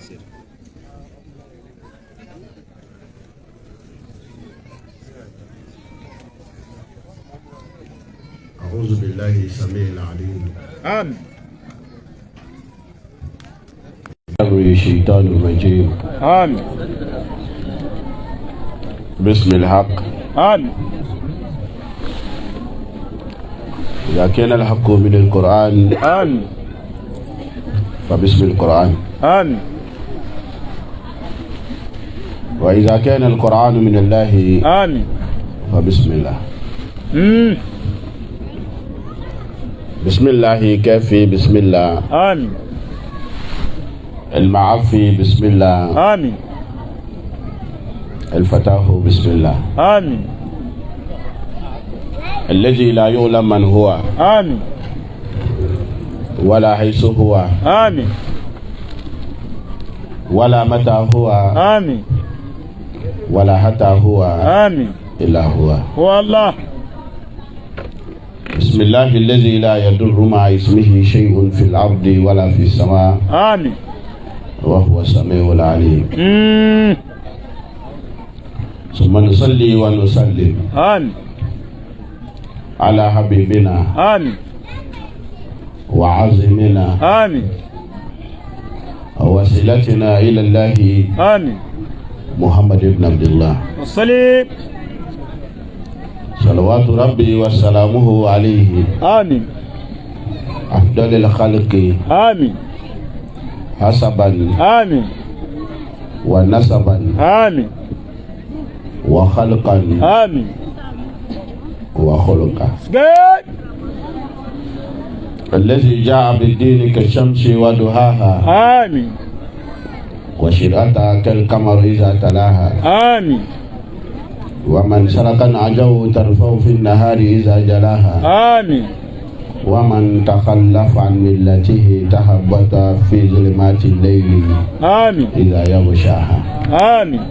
أعوذ بالله السميع العليم آمين. الشيطان الرجيم آمين. بسم الحق. آمين. إذا كان الحق من القرآن آمين. فبسم القرآن. آمين. وإذا كان القرآن من الله آمين. فبسم الله. بسم الله كافي بسم الله. آمين. المعفي بسم الله. آمين. الفتاه بسم الله. آمين. الذي لا يعلم من هو آمين. ولا حيث هو آمين. ولا متى هو آمين. ولا حتى هو آمين. إلا هو. هو الله. بسم الله الذي لا يضر مع اسمه شيء في الأرض ولا في السماء. آمين. وهو السميع العليم. ثم نصلي ونسلم آمين. على حبيبنا آمين. وعظمنا آمين. ووسيلتنا إلى الله آمين. محمد بن عبد الله والصليب. صلوات ربي وسلامه عليه آمين. أفضل الخلق آمين. حسبا آمين. ونسبا آمين. وخلقا آمين. وخلقا. جاي. الذي جاء بالدين كالشمس وضحاها آمين. وشرعتها كالقمر إذا تلاها. آمين. ومن سلك نهجه ترفع في النهار إذا جلاها. آمين. ومن تخلف عن ملته تهبط في ظلمات الليل آمين. إذا يغشاها. آمين.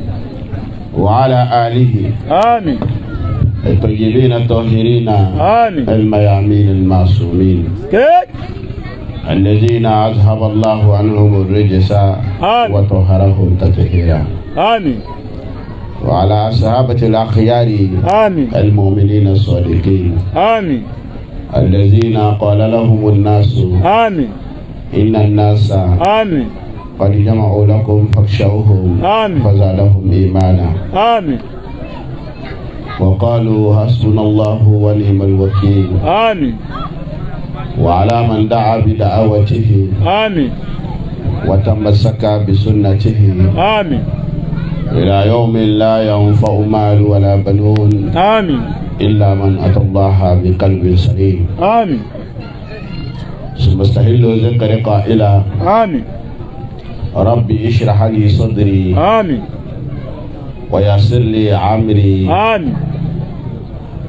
وعلى آله آمين. الطيبين الطاهرين آمين. الميامين المعصومين جاي. الذين أذهب الله عنهم الرجس وطهرهم تطهيرا. آمين. وعلى أصحابة الأخيار آمين. المؤمنين الصادقين آمين. الذين قال لهم الناس آمين. إن الناس آمين. قد جمعوا لكم فاخشوهم آمين. فزادهم إيمانا آمين. وقالوا حسبنا الله ونعم الوكيل. آمين. وعلى من دعا بدعوته آمين. وتمسك بسنته آمين. إلى يوم لا ينفع مال ولا بنون آمين. إلا من أتى الله بقلب سليم. آمين. ثم استهل ذكر قائلا آمين. ربي اشرح لي صدري آمين. ويسر لي عمري آمين.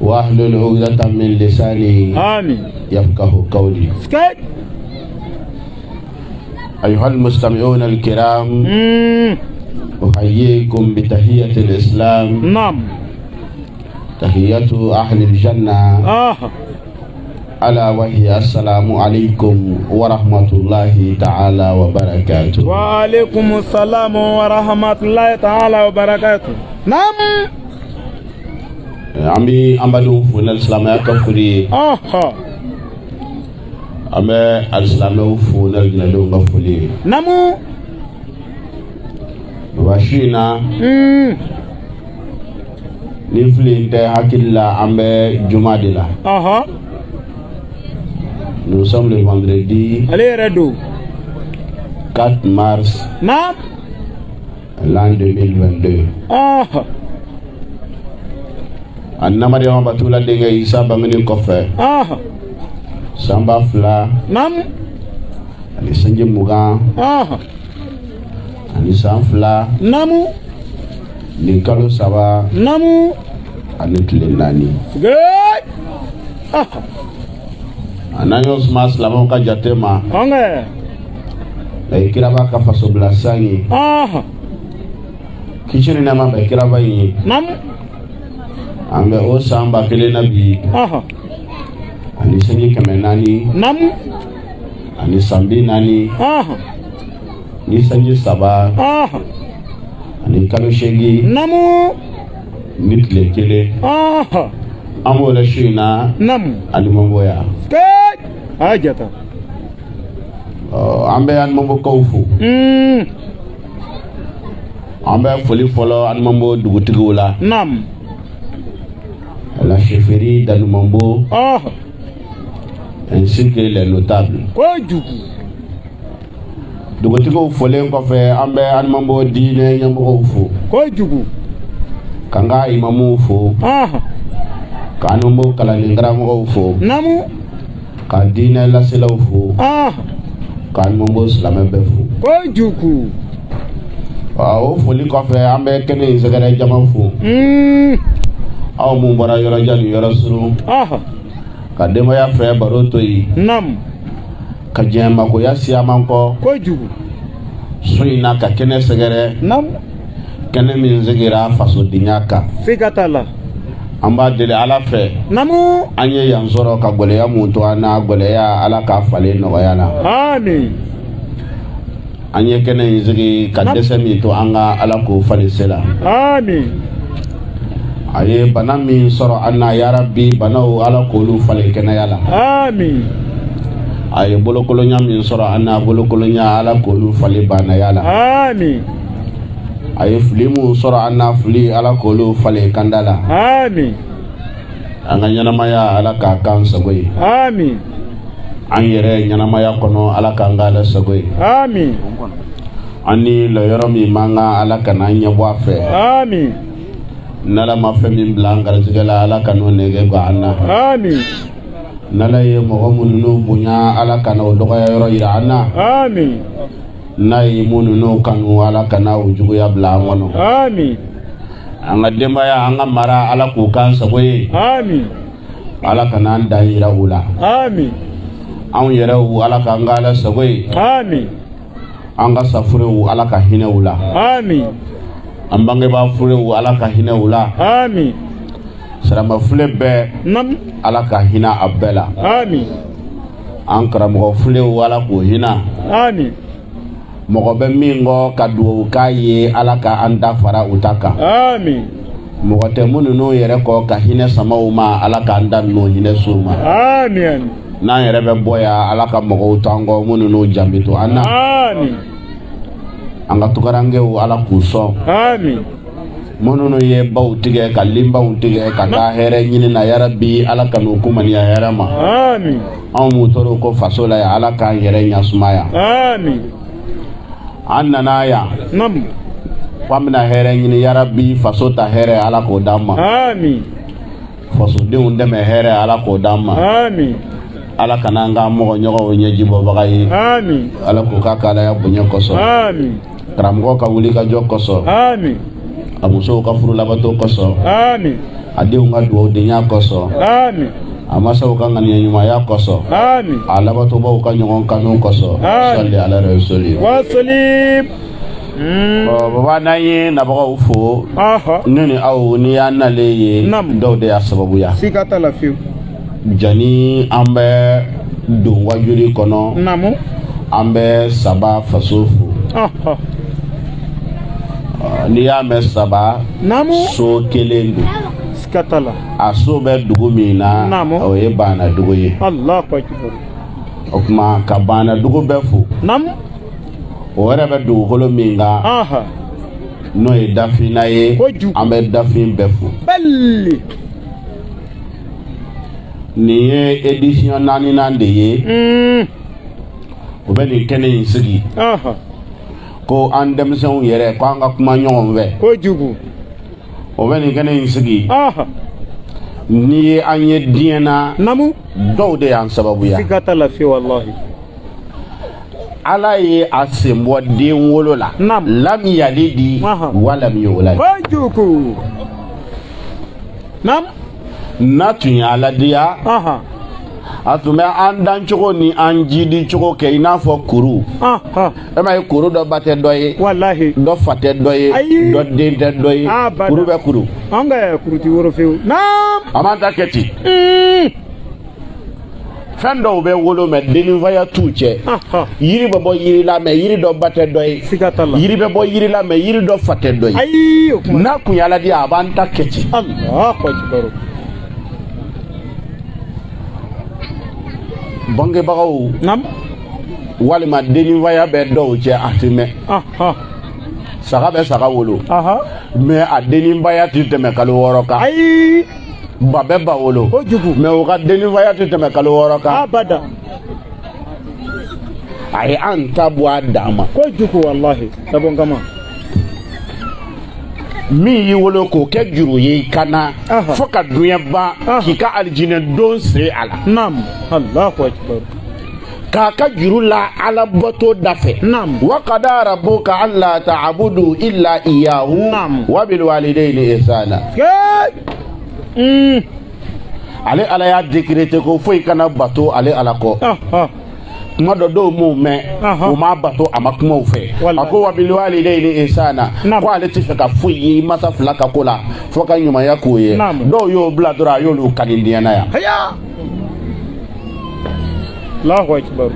واحلل عقدة من لساني آمين. يفقه قولي. سكت. أيها المستمعون الكرام أحييكم بتحية الإسلام. نعم. تحية أهل الجنة ألا وهي السلام عليكم ورحمة الله تعالى وبركاته. وعليكم السلام ورحمة الله تعالى وبركاته. نعم. أمي أمبادو فون الإسلام يكفري. أمي الإسلام فون الجنة يكفري. نعم. وشينا نفلين تهاكيلا أمي جمادلا. Nous sommes le vendredi 4 mars l'an 2022. Annamari wa batula denga Isa bangani kofe. Samba fla. Ali sanje mugan. Ali sanfla. Ni kalo saba. Ani tile nani. Ananyo smas lama ka jatema. La ikiraba ka faso blasangi. Kichini nama ba ikiraba yi. Ambe o samba kele nabi. Ani sengi kame nani. Ani sambi nani. ni sanji saba ani kalo shegi namu ni tile kelen an b'o la su in na Alimamboya ajata an bɛ Alimambokaw fo an bɛ foli fɔlɔ Alimambo dugutigiw la la chefferie d'Alimambo ainsi que les notables dugutigiw folen kɔfɛ an bɛ Alimambo diinɛ ɲɛmɔgɔw fo k'an ka imamuw fo ka Alimambo kalanden karamɔgɔw fo ka diinɛ laselaw fo ka Alimambo silamɛ bɛɛ fo o foli kɔfɛ an bɛ kɛnɛ in sɛgɛrɛ jama fo aw mun bɔra yɔrɔ jan ni yɔrɔ surun ka denbaya fɛ baro to yen ka diɲɛ magoya siyaman kɔ so in na ka kɛnɛ sɛgɛrɛ kɛnɛ min sigira fasodenya kan an b'a deli Ala fɛ an ye yan sɔrɔ ka gwɛlɛya mun to an na gwɛlɛya Ala k'a falen nɔgɔya la an ye kɛnɛ in sigi ka dɛsɛ min to an ka Ala k'o falen se la a ye bana min sɔrɔ an na yarabi banaw Ala k'olu falen kɛnɛya la a ye bolokolonya min sɔrɔ an na bolokolonya Ala k'olu falen banaya la a ye fili mun sɔrɔ an na fili Ala k'olu falen kanda la an ka ɲɛnamaya Ala k'a k'an sago ye an yɛrɛ ɲɛnamaya kɔnɔ Ala k'an k'ale sago ye an ni lɔyɔrɔ min man kan Ala kana ɲɛbɔ a fɛ n'Ala ma fɛn min bila an garijɛgɛ la Ala kan'o nɛgɛ gan an na n'Ala ye mɔgɔ minnu bonya Ala kana o dɔgɔya yɔrɔ yira an na n'a ye minnu kanu Ala kana o juguya bila an kɔnɔ an ka denbaya an ka mara Ala k'o k'an sago ye Ala kana an dan yira u la anw yɛrɛw Ala k'an k'ale sago ye an ka safurew Ala ka hinɛ u la an bangebaa furew Ala ka hinɛ u la silamɛfile bɛɛ Ala ka hinɛ a bɛɛ la an karamɔgɔ fulew Ala k'o hinɛ mɔgɔ bɛ min kɔ ka dugawu k'a ye Ala ka an da fara u ta kan mɔgɔ tɛ minnu yɛrɛ kɔ ka hinɛ sama u ma Ala k'an da ninnu hinɛ s'u ma n'an yɛrɛ bɛ bɔ yan Ala ka mɔgɔw to an kɔ minnu janbi to an na an ka tukarankew Ala k'u sɔn minnu ye baw tigɛ ka lenbaw tigɛ ka taa hɛrɛ ɲini na yarabi Ala ka n'u kumaniya hɛrɛ ma anw m'u tɔɔrɔ ko faso la yan Ala k'an yɛrɛ ɲasumaya an nana yan k'an bɛna hɛrɛ ɲini yarabi faso ta hɛrɛ Ala k'o d'an ma fasodenw dɛmɛ hɛrɛ Ala k'o d'an ma Ala kana an ka mɔgɔ ɲɔgɔnw ɲɛjibɔbaga ye Ala k'o ka kalaya bonya kosɔn karamɔgɔ ka wuli ka jɔ kosɔn a musow ka furu labato kosɔn a denw ka duwawudenya kosɔn a masaw ka ŋaniya ɲumanya kosɔn a labatobaaw ka ɲɔgɔn kanu kosɔn salli ala rasuli baba n'an ye nabagaw fo ne ni aw ni y'an nalen ye dɔw de y'a sababuya jani an bɛ don wajuli kɔnɔ an bɛ Saba faso fo n'i y'a mɛn Saba so kelen don a so bɛ dugu min na o ye Banadugu ye o tuma ka Banadugu bɛɛ fo o yɛrɛ bɛ dugukolo min kan n'o ye Dafina ye an bɛ Dafin bɛɛ fo nin ye édition 4nan de ye o bɛ nin kɛnɛ in sigi ko an denmisɛnw yɛrɛ ko an ka kuma ɲɔgɔn fɛ o bɛ nin kɛnɛ in sigi n'i ye an ye diɲɛ na dɔw de y'an sababuya Ala ye a sen bɔ den wolo la lam yalidi wa lam yulad n'a tun ye Ala diya a tun bɛ an dan cogo ni an jidi cogo kɛ i n'a fɔ kuru e ma ye kuru dɔ ba tɛ dɔ ye dɔ fa tɛ dɔ ye dɔ den tɛ dɔ ye kuru bɛ kuru an ka kuru ti woro fewu a man ta kɛ ten fɛn dɔw bɛ wolo mɛ denifaya t'u cɛ yiri bɛ bɔ yiri la mɛ yiri dɔ ba tɛ dɔ ye yiri bɛ bɔ yiri la mɛ yiri dɔ fa tɛ dɔ ye n'a kun y'ala di a b'an ta kɛ ten bangebagaw walima denifaya bɛ dɔw cɛ a tɛ mɛn saga bɛ saga wolo mɛ a denifaya tɛ tɛmɛ kalo 6 kan ba bɛ ba wolo mɛ o ka denifaya tɛ tɛmɛ kalo 6 kan a ye an ta bɔ a dan ma wallahi dabɔn kama min y'i wolo k'o kɛ juru ye i kana fo ka duɲɛ ban k'i ka alijinɛ don siri a la Allahu akbar k'a ka juru la ala bato dafɛ wa qada rabbuka alla ta'budu illa iyyahu wa bil walidayni ihsana ale ala y'a décrété ko foyi kana bato ale ala kɔ kuma dɔ dɔw m'o mɛn u m'a bato a ma kuma u fɛ a ko wa bil walidayni ihsana ko ale tɛ fɛ ka foyi ye masa fila ka ko la fo ka ɲumanya k'o ye dɔw y'o bila dɔrɔn a y'olu kanindiyana yan Allahu akbar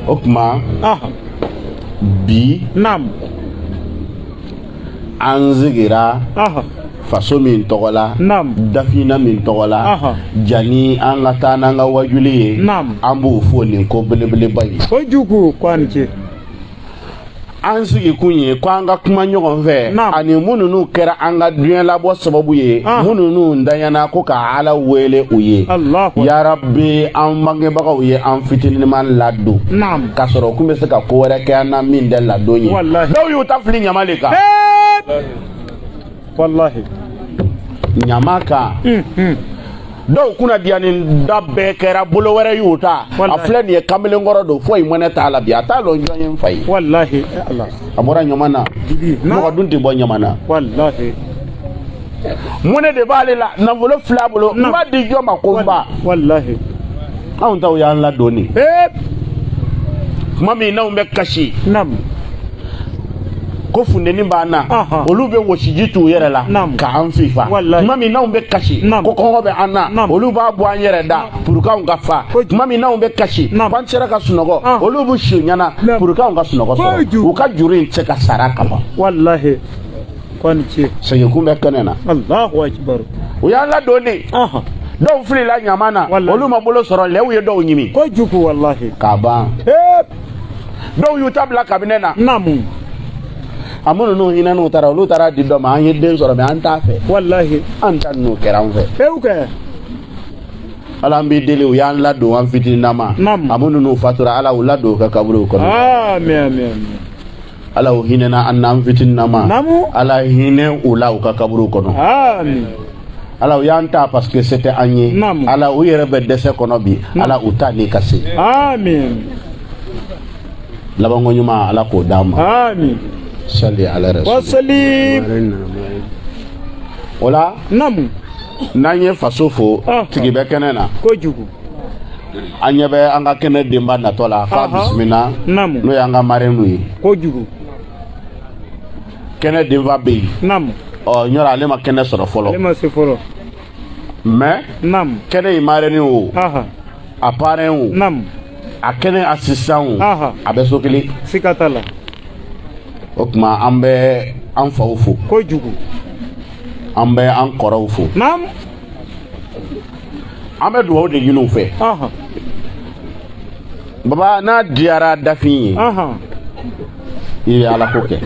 o kuma bi an sigira faso min tɔgɔ la dafina min tɔgɔ la jani an ka taa n'an ka wajuli ye an b'o fɔ nin ko belebeleba ye kojugu ko ani ce an sigi kun ye ko an ka kuma ɲɔgɔn fɛ ani minnu n'u kɛra an ka diɲɛ labɔ sababu ye minnu n'u danyana ko ka ala wele u ye yarabi an bangebagaw ye an fitiniman ladon k'a sɔrɔ u kun bɛ se ka ko wɛrɛ kɛ an na min tɛ ladon ye dɔw y'u ta fili ɲama le kan wallahi ɲama kan dɔw kunna diya nin da bɛɛ kɛra bolo wɛrɛ y'u ta a filɛ nin ye kamalenkɔrɔ don foyi mɔnɛ t'a la bi a t'a lɔn jɔn ye n fa ye wallahi a bɔra ɲama na mɔgɔ dun tɛ bɔ ɲama na wallahi mɔnɛ de b'ale la nafolo filɛ a bolo n b'a di jɔn ma ko n ba wallahi anw taw y'an ladon nin tuma min n'anw bɛ kasi ko funteni b'an na olu bɛ wɔsiji t'u yɛrɛ la k'an fifa tuma min n'anw bɛ kasi ko kɔngɔ bɛ an na olu b'a bɔ an yɛrɛ da pour que anw ka fa tuma min n'anw bɛ kasi k'an sera ka sunɔgɔ olu b'u si ɲana pour que anw ka sunɔgɔ sɔrɔ u ka juru in tɛ se ka sara ka ban wallahi kɔni ce sɛgɛnkun bɛ kɛnɛ na Allahu akbar u y'an ladon ne dɔw filila ɲama na olu ma bolo sɔrɔ lɛw ye dɔw ɲimi kojugu wallahi k'a ban dɔw y'u ta bila kabinɛ na a minnu n'u hinɛ n'u taara olu taara di dɔ ma an ye den sɔrɔ mɛ an t'a fɛ wallahi an ta n'u kɛra an fɛ ala an b'i deli u y'an ladon an fitininama a minnu n'u fatura ala u ladon u ka kaburiw kɔnɔ ala u hinɛna an n'an fitininama ala hinɛ u la u ka kaburiw kɔnɔ ala u y'an ta parce que c'était an ye ala u yɛrɛ bɛ dɛsɛ kɔnɔ bi ala u ta ni ka se labanko ɲuman ala k'o d'an ma sali ala wasalim ola n'an ye faso fo tigi bɛ kɛnɛ na kojugu an ɲɛ bɛ an ka kɛnɛ denba natɔ la k'a bisimila n'o y'an ka marenu ye kojugu kɛnɛ denba bɛ yen ɲɔrɔ ale ma kɛnɛ sɔrɔ fɔlɔ mais kɛnɛ in marenu o a parrain o a kɛnɛ assistant o a bɛ so kelen siga t'a la o tuma an bɛ an faw fo kojugu an bɛ an kɔrɔw fo an bɛ dugawu de ɲini u fɛ baba n'a diyara dafin ye i bɛ ala ko kɛ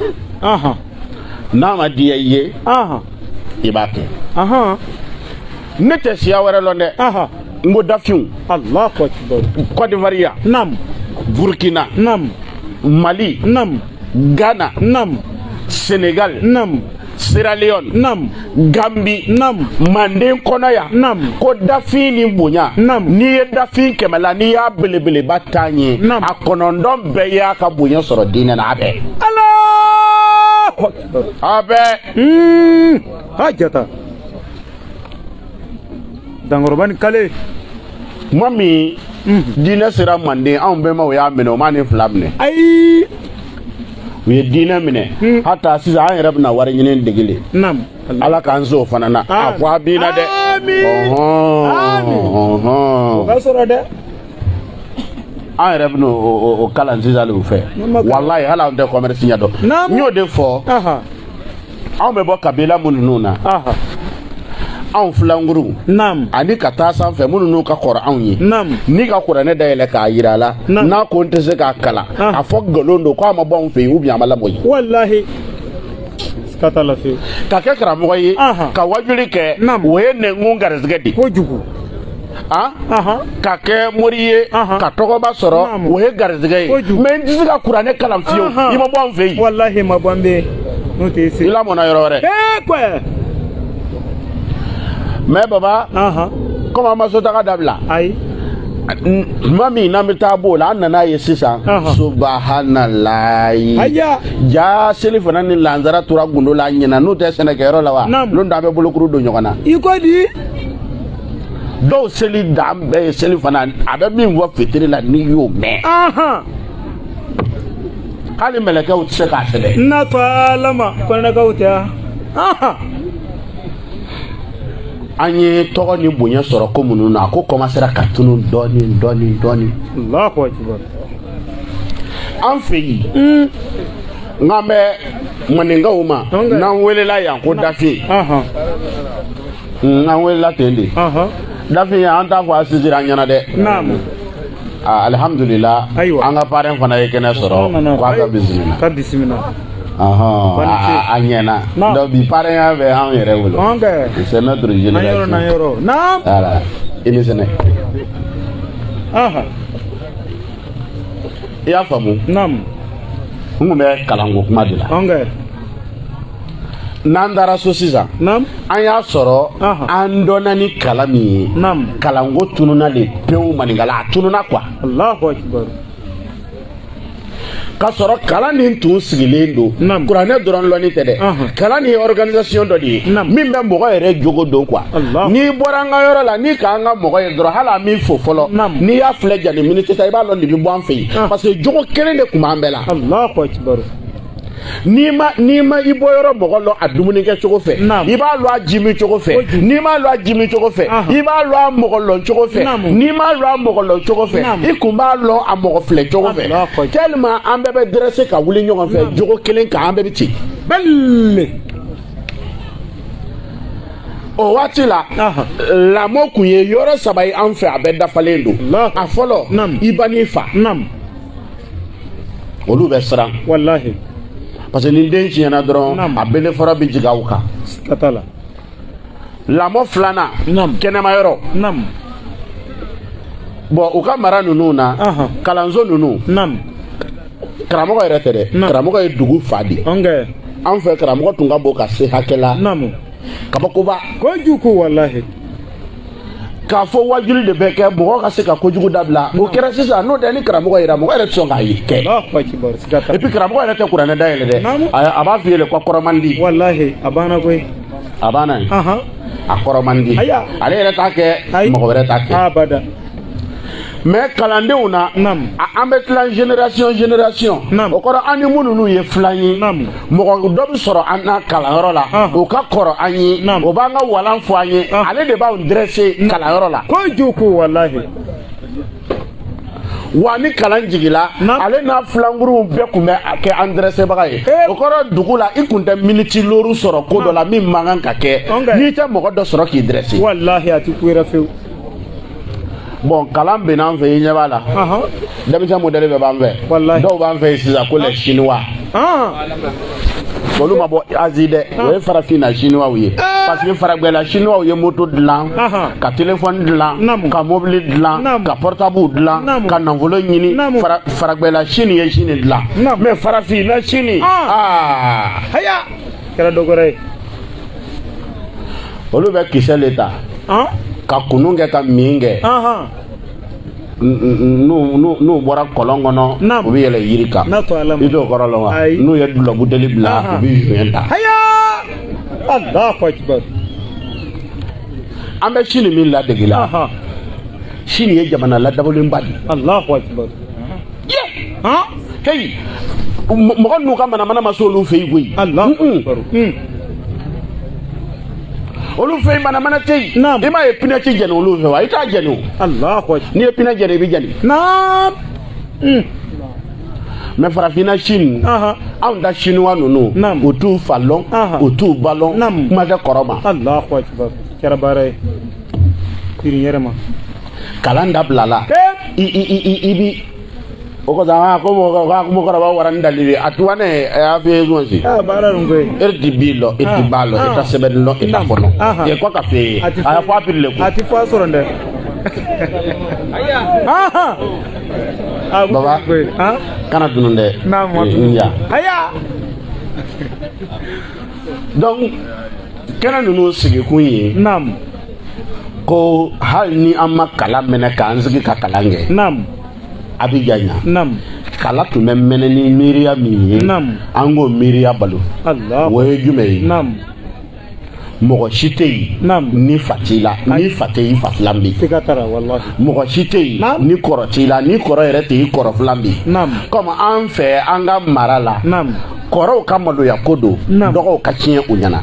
n'a ma diya i ye i b'a kɛ ne tɛ siya wɛrɛ lɔn dɛ n ko dafinw Côte d'Ivoire Burkina Mali Ghana Sénégal Sierra Leone Gambie Manden kɔnɔ yan ko dafin ni bonya n'i ye dafin 100 la n'i y'a belebeleba 10 ye a 9 bɛɛ y'a ka bonya sɔrɔ diinɛ na a bɛɛ a bɛɛ hajata dangɔrɔba ni kale tuma min diinɛ sera Manden anw bɛnbaw y'a minɛ o ma ni 2 minɛ ayi u ye diinɛ minɛ hata sisan an yɛrɛ bɛna wari ɲini degele ala k'an se o fana na a ko a bina dɛ Amin. Amin. O ka sɔrɔ dɛ. An yɛrɛ bɛ o kalan sisan u fɛ walayi hali an tɛ commerce ɲɛdɔn n y'o de fɔ anw bɛ bɔ kabila minnu na anw filankuru ani ka taa sanfɛ minnu n'u ka kɔrɔ anw ye ni ka kuranɛ dayɛlɛ k'a yira a la n'a ko n tɛ se k'a kalan a fɔ nkalon don k'a ma bɔ anw fɛ yen ou bien a ma lamɔ yen walahi ka kɛ karamɔgɔ ye ka wajuli kɛ o ye nɛnkun garisɛgɛ de kojugu ka kɛ mori ye ka tɔgɔba sɔrɔ o ye garisɛgɛ ye mais n tɛ se ka kuranɛ kalan fiyewu i ma bɔ an fɛ yen walahi ma bɔ an bɛ n'o tɛ se i lamɔna yɔrɔ wɛrɛ mais baba comme an ma sotaga dabila ayi tuma min n'an bɛ taa b'o la an nana ye sisan subahanallahi ja seli fana ni lansara tora gundo la ɲɛna n'o tɛ sɛnɛkɛyɔrɔ la wa n'o an bɛ bolokuru don ɲɔgɔn na i ko di dɔw seli dan bɛɛ ye seli fana a bɛ min fɔ fitiri la n'i y'o mɛn hali mɛlɛkɛw tɛ se k'a sɛbɛn natɔlama kɔnɛkaw tɛ an ye tɔgɔ ni bonya sɔrɔ ko minnu na a ko commencera ka tunu dɔɔni Allahu akbar an fɛ yen n'an bɛ maninkaw ma n'an welela yan ko dafe an welela ten de dafe an t'a fɔ a sisira an ɲɛna dɛ alhamdulillah an ka parrain fana ye kɛnɛ sɔrɔ k'a ka bisimila a ɲɛna donc bi parrain bɛ an yɛrɛ bolo c'est notre génération voilà i ni sɛnɛ i y'a faamu n kun bɛ kalanko kuma de la n'an taara so sisan an y'a sɔrɔ an dɔnna ni kalan min ye kalanko tununa de pewu maninkala a tununa quoi Allahu akbar ka sɔrɔ kalan nin tun sigilen don kuranɛ dɔrɔn lɔnni tɛ dɛ kalan nin ye organisation dɔ de ye min bɛ mɔgɔ yɛrɛ jogo don quoi n'i bɔra an ka yɔrɔ la n'i k'an ka mɔgɔ ye dɔrɔn hali an min fo fɔlɔ n'i y'a filɛ jani minute ta i b'a dɔn de bɛ bɔ an fɛ yen parce que jogo kelen de tun b'an bɛɛ la Allahu akbar n'i ma i bɔ yɔrɔ mɔgɔ lɔ a dumuni kɛ cogo fɛ i b'a lɔ a ji min cogo fɛ n'i m'a lɔ a ji min cogo fɛ i b'a lɔ a mɔgɔ lɔn cogo fɛ n'i m'a lɔ a mɔgɔ lɔn cogo fɛ i kun b'a lɔ a mɔgɔ filɛ cogo fɛ tellement an bɛɛ bɛ dresser ka wuli ɲɔgɔn fɛ jogo kelen kan an bɛɛ bɛ ci bɛle o waati la lamɔ kun ye yɔrɔ saba ye an fɛ a bɛɛ dafalen don a fɔlɔ i ba n'i fa olu bɛ siran wallahi parce que ni den tiɲɛna dɔrɔn a bele fara bɛ jigin aw kan lamɔ filanan kɛnɛma yɔrɔ bon u ka mara ninnu na kalanso ninnu karamɔgɔ yɛrɛ tɛ dɛ karamɔgɔ ye dugu fa de an fɛ karamɔgɔ tun ka bon ka se hakɛ la kabakoba kojugu wallahi k'a fɔ wajuli de bɛ kɛ mɔgɔ ka se ka kojugu dabila o kɛra sisan n'o tɛ ni karamɔgɔ yera mɔgɔ yɛrɛ tɛ sɔn k'a ye kɛ et puis karamɔgɔ yɛrɛ tɛ kuranɛ dayɛlɛ dɛ a b'a f'i ye ko kɔrɔ man di wallahi a banna koyi a banna ye a kɔrɔ man di ale yɛrɛ t'a kɛ mɔgɔ wɛrɛ t'a kɛ abada mais kalandenw na an bɛ tila génération o kɔrɔ an ni minnu ye filan ye mɔgɔ dɔ bɛ sɔrɔ an na kalanyɔrɔ la o ka kɔrɔ an ye o b'an ka walan fɔ an ye ale de b'anw dresser kalanyɔrɔ la kojugu wallahi wa ni kalan jigila ale n'a filankuruw bɛɛ tun bɛ kɛ an dressebaga ye o kɔrɔ dugu la i kun tɛ miniti loru sɔrɔ ko dɔ la min man kan ka kɛ n'i tɛ mɔgɔ dɔ sɔrɔ k'i dresser wallahi a ti ku yɛrɛ fewu bon kalan bɛ n'an fɛ i ɲɛ b'a la denmisɛn modèle bɛɛ b'an fɛ dɔw b'an fɛ yen sisan ko les chinois olu ma bɔ Asie dɛ o ye farafinna chinois ye parce que faragɛla chinois ye moto dilan ka téléphone dilan ka mobile dilan ka portable dilan ka nafolo ɲini faragɛla Chine ye Chine dilan mais farafinna Chine haya kɛra dɔ wɛrɛ ye olu bɛ kisɛ le ta ka kunu kɛ ka min kɛ n'u bɔra kɔlɔn kɔnɔ u bɛ yɛlɛ yiri kan i t'o kɔrɔ dɔn wa n'u ye dulɔ buteli bila u bɛ juin ta Allahu akbar an bɛ Chine min ladege la Chine ye jamana ladabalenba de Allahu akbar hey mɔgɔ n'u ka manamana ma se olu fɛ yen koyi olu fe mana tey e ma e pina ci jeni olu fe wa ita jeni Allahu akbar ni e pina jeni bi jeni naam mais farafina Chine an da chinois nunu o tu falon o tu ballon kuma de koroma Allahu akbar karabare tiri yerema kalanda blala ibi oko da ko mo koraba waran dalili atwane a fe zonsi bara ngwe erdi bilo eti ballo eta sebedlo eta fono e ko ka fe ala ko apirle ko ati fa soronde baba kana dununde na mo ya aya donc kana nunu sigi kunyi nam ko hal ni amma kala mena kan sigi ka kalange nam abiganya nam kala tu mena ni miriya mi nam ango miriya balu Allah woye jume nam mogo shitei ni fatila ni fatei fatlambi sikatara wallahi mogo shitei ni korotila ni koro yere te koro flambi comme en fait anga marala koro kamalo ya kodo dogo ka tiɲɛ u ɲana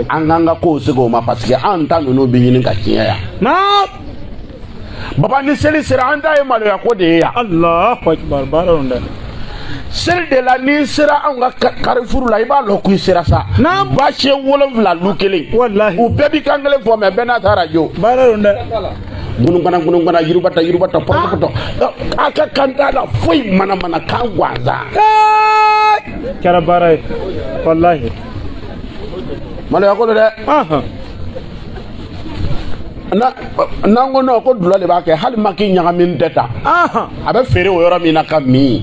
anga ko sego ma parce que an ta nunu bi ɲini ka tiɲɛ ya baba ni seli sera an ta ye malo ya ko de ya Allahu akbar baronda sel de la ni sera an ka carrefour la i b'a lɔ ku sera sa ba se wolonfila lu kelen wallahi u bɛɛ bi kan kelen fɔ mais bɛɛ n'a ta radio baronda gunungana yirubata porto aka kanta la foi mana kan gwanza karabara wallahi malo ya ko de na ngono ko dula le ba ke hal maki nyaga min deta abe fere o yoro mi na ka mi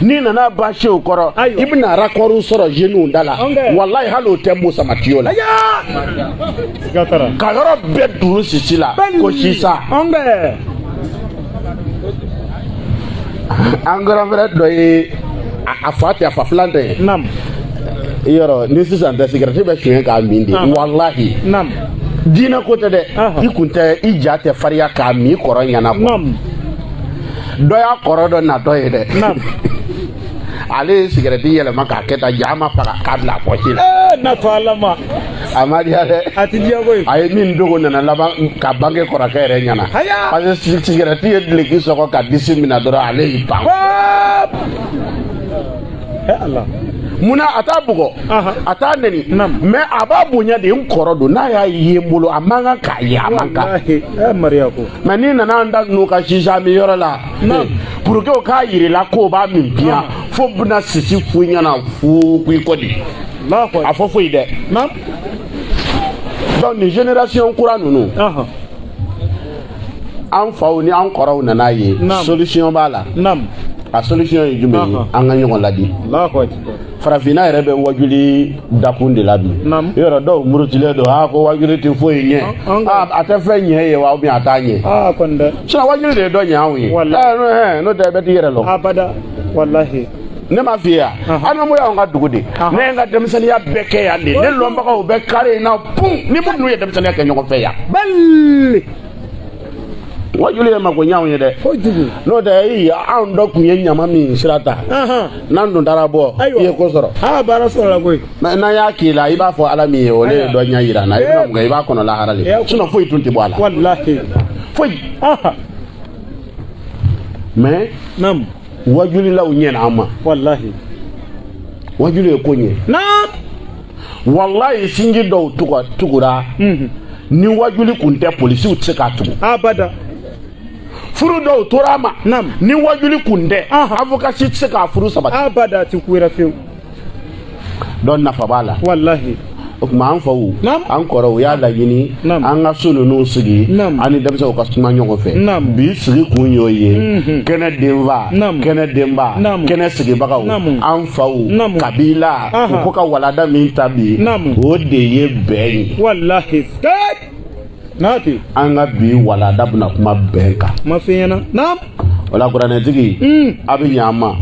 ni nana ba she o koro ibna rakoru soro jenu ndala wallahi halo tembo samatiola gatara ka yoro be duru sisila ko shisa angara vere do e afati afaflande yoro ni sisan da cigarette be shuen ka mindi wallahi dina ko te de ikunte ijate fariya ka mi koro nyana ko do ya koro do na do de ale cigarette yele maka keta jama paka kabla ko til na to alama amadi ale atidia boy ay min dogo na laba ka bange koro ka re nyana parce que cigarette yele ki soko ka disimina do ale ipa Allah muna ata bugo ata neni mais aba bunya de nkoro do na ya yembolo amanga ka ya amanga maria ko mani na nda no ka shisha mi yoro la pour que o ka yiri la ko ba mi pia fo buna sisi funya na fu ku ikodi la ko afo fu ide donc ni génération courant nunu an faw ni an koro na na ye solution bala a solution yi jumbe an ga ɲɔgɔn ladi farafina yɛrɛ bɛ wajuli dakun de la bi yɔrɔ dɔw murutilen don ko wajuli tɛ foyi ɲɛ a tɛ fɛn ɲɛ ye wa ou bien a t'a ɲɛ sinon wajuli de ye dɔ ɲɛ anw ye n'o tɛ bɛɛ t'i yɛrɛ lɔ abada wallahi ne ma f'i ye adamamu y'anw ka dugu de ne ye n ka denmisɛnniya bɛɛ kɛ yan de ne lɔnbagaw bɛ carré in na pum ni minnu ye denmisɛnniya kɛ ɲɔgɔn fɛ yan bali wajuli ye mako ɲaw ye dɛ n'o tɛ anw dɔ kun ye ɲama min sira ta n'an dun taara bɔ i ye ko sɔrɔ baara sɔrɔ la koyi n'an y'a k'i la i b'a fɔ ala min ye o de ye dɔ ɲɛ yira n na i bɛna mun kɛ i b'a kɔnɔ lahara de sinon foyi tun tɛ bɔ a la wallahi foyi mais wajulilaw ɲɛna an ma wallahi wajuli ye ko ɲɛ wallahi sinji dɔw tugura ni wajuli kun tɛ polisiw tɛ se k'a tugu abada furu dɔw tora ma ni wajuli kun tɛ avocasi tɛ se k'a furu sabati abada ti kuira few donc nafa b'a la wallahi o tuma an faw an kɔrɔw y'a laɲini an ka so ninnu sigi an ni denmisɛnw ka kuma ɲɔgɔn fɛ bi sigi kun y'o ye kɛnɛ denfa kɛnɛ denba kɛnɛ sigibagaw an faw kabila u ko ka walada min ta bi o de ye bɛn ye wallahi nati an ka bi walada bɛna kuma bɛn kan ma fɛn ɲɛna o la kuranɛtigi a bɛ ɲɛ an ma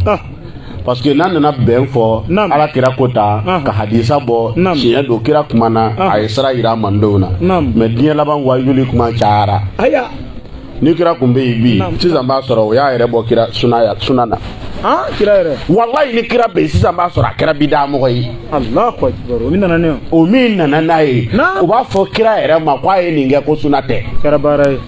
parce que n'an nana bɛn fɔ ala kira ko ta ka hadisa bɔ tiɲɛ don kira kuma na a ye sira yira mandenw na mais diɲɛ laban wajuli kuma cayara ni kira kun bɛ yen bi sisan b'a sɔrɔ o y'a yɛrɛ bɔ kira suna na ah kira yɛrɛ wallahi ni kira be sisan b'a sɔrɔ a kɛra bida mɔgɔ ye Allahu akbar o min nana ne o min nana n'a ye o b'a fɔ kira yɛrɛ ma ko a ye nin kɛ ko sunna tɛ kɛra baara ye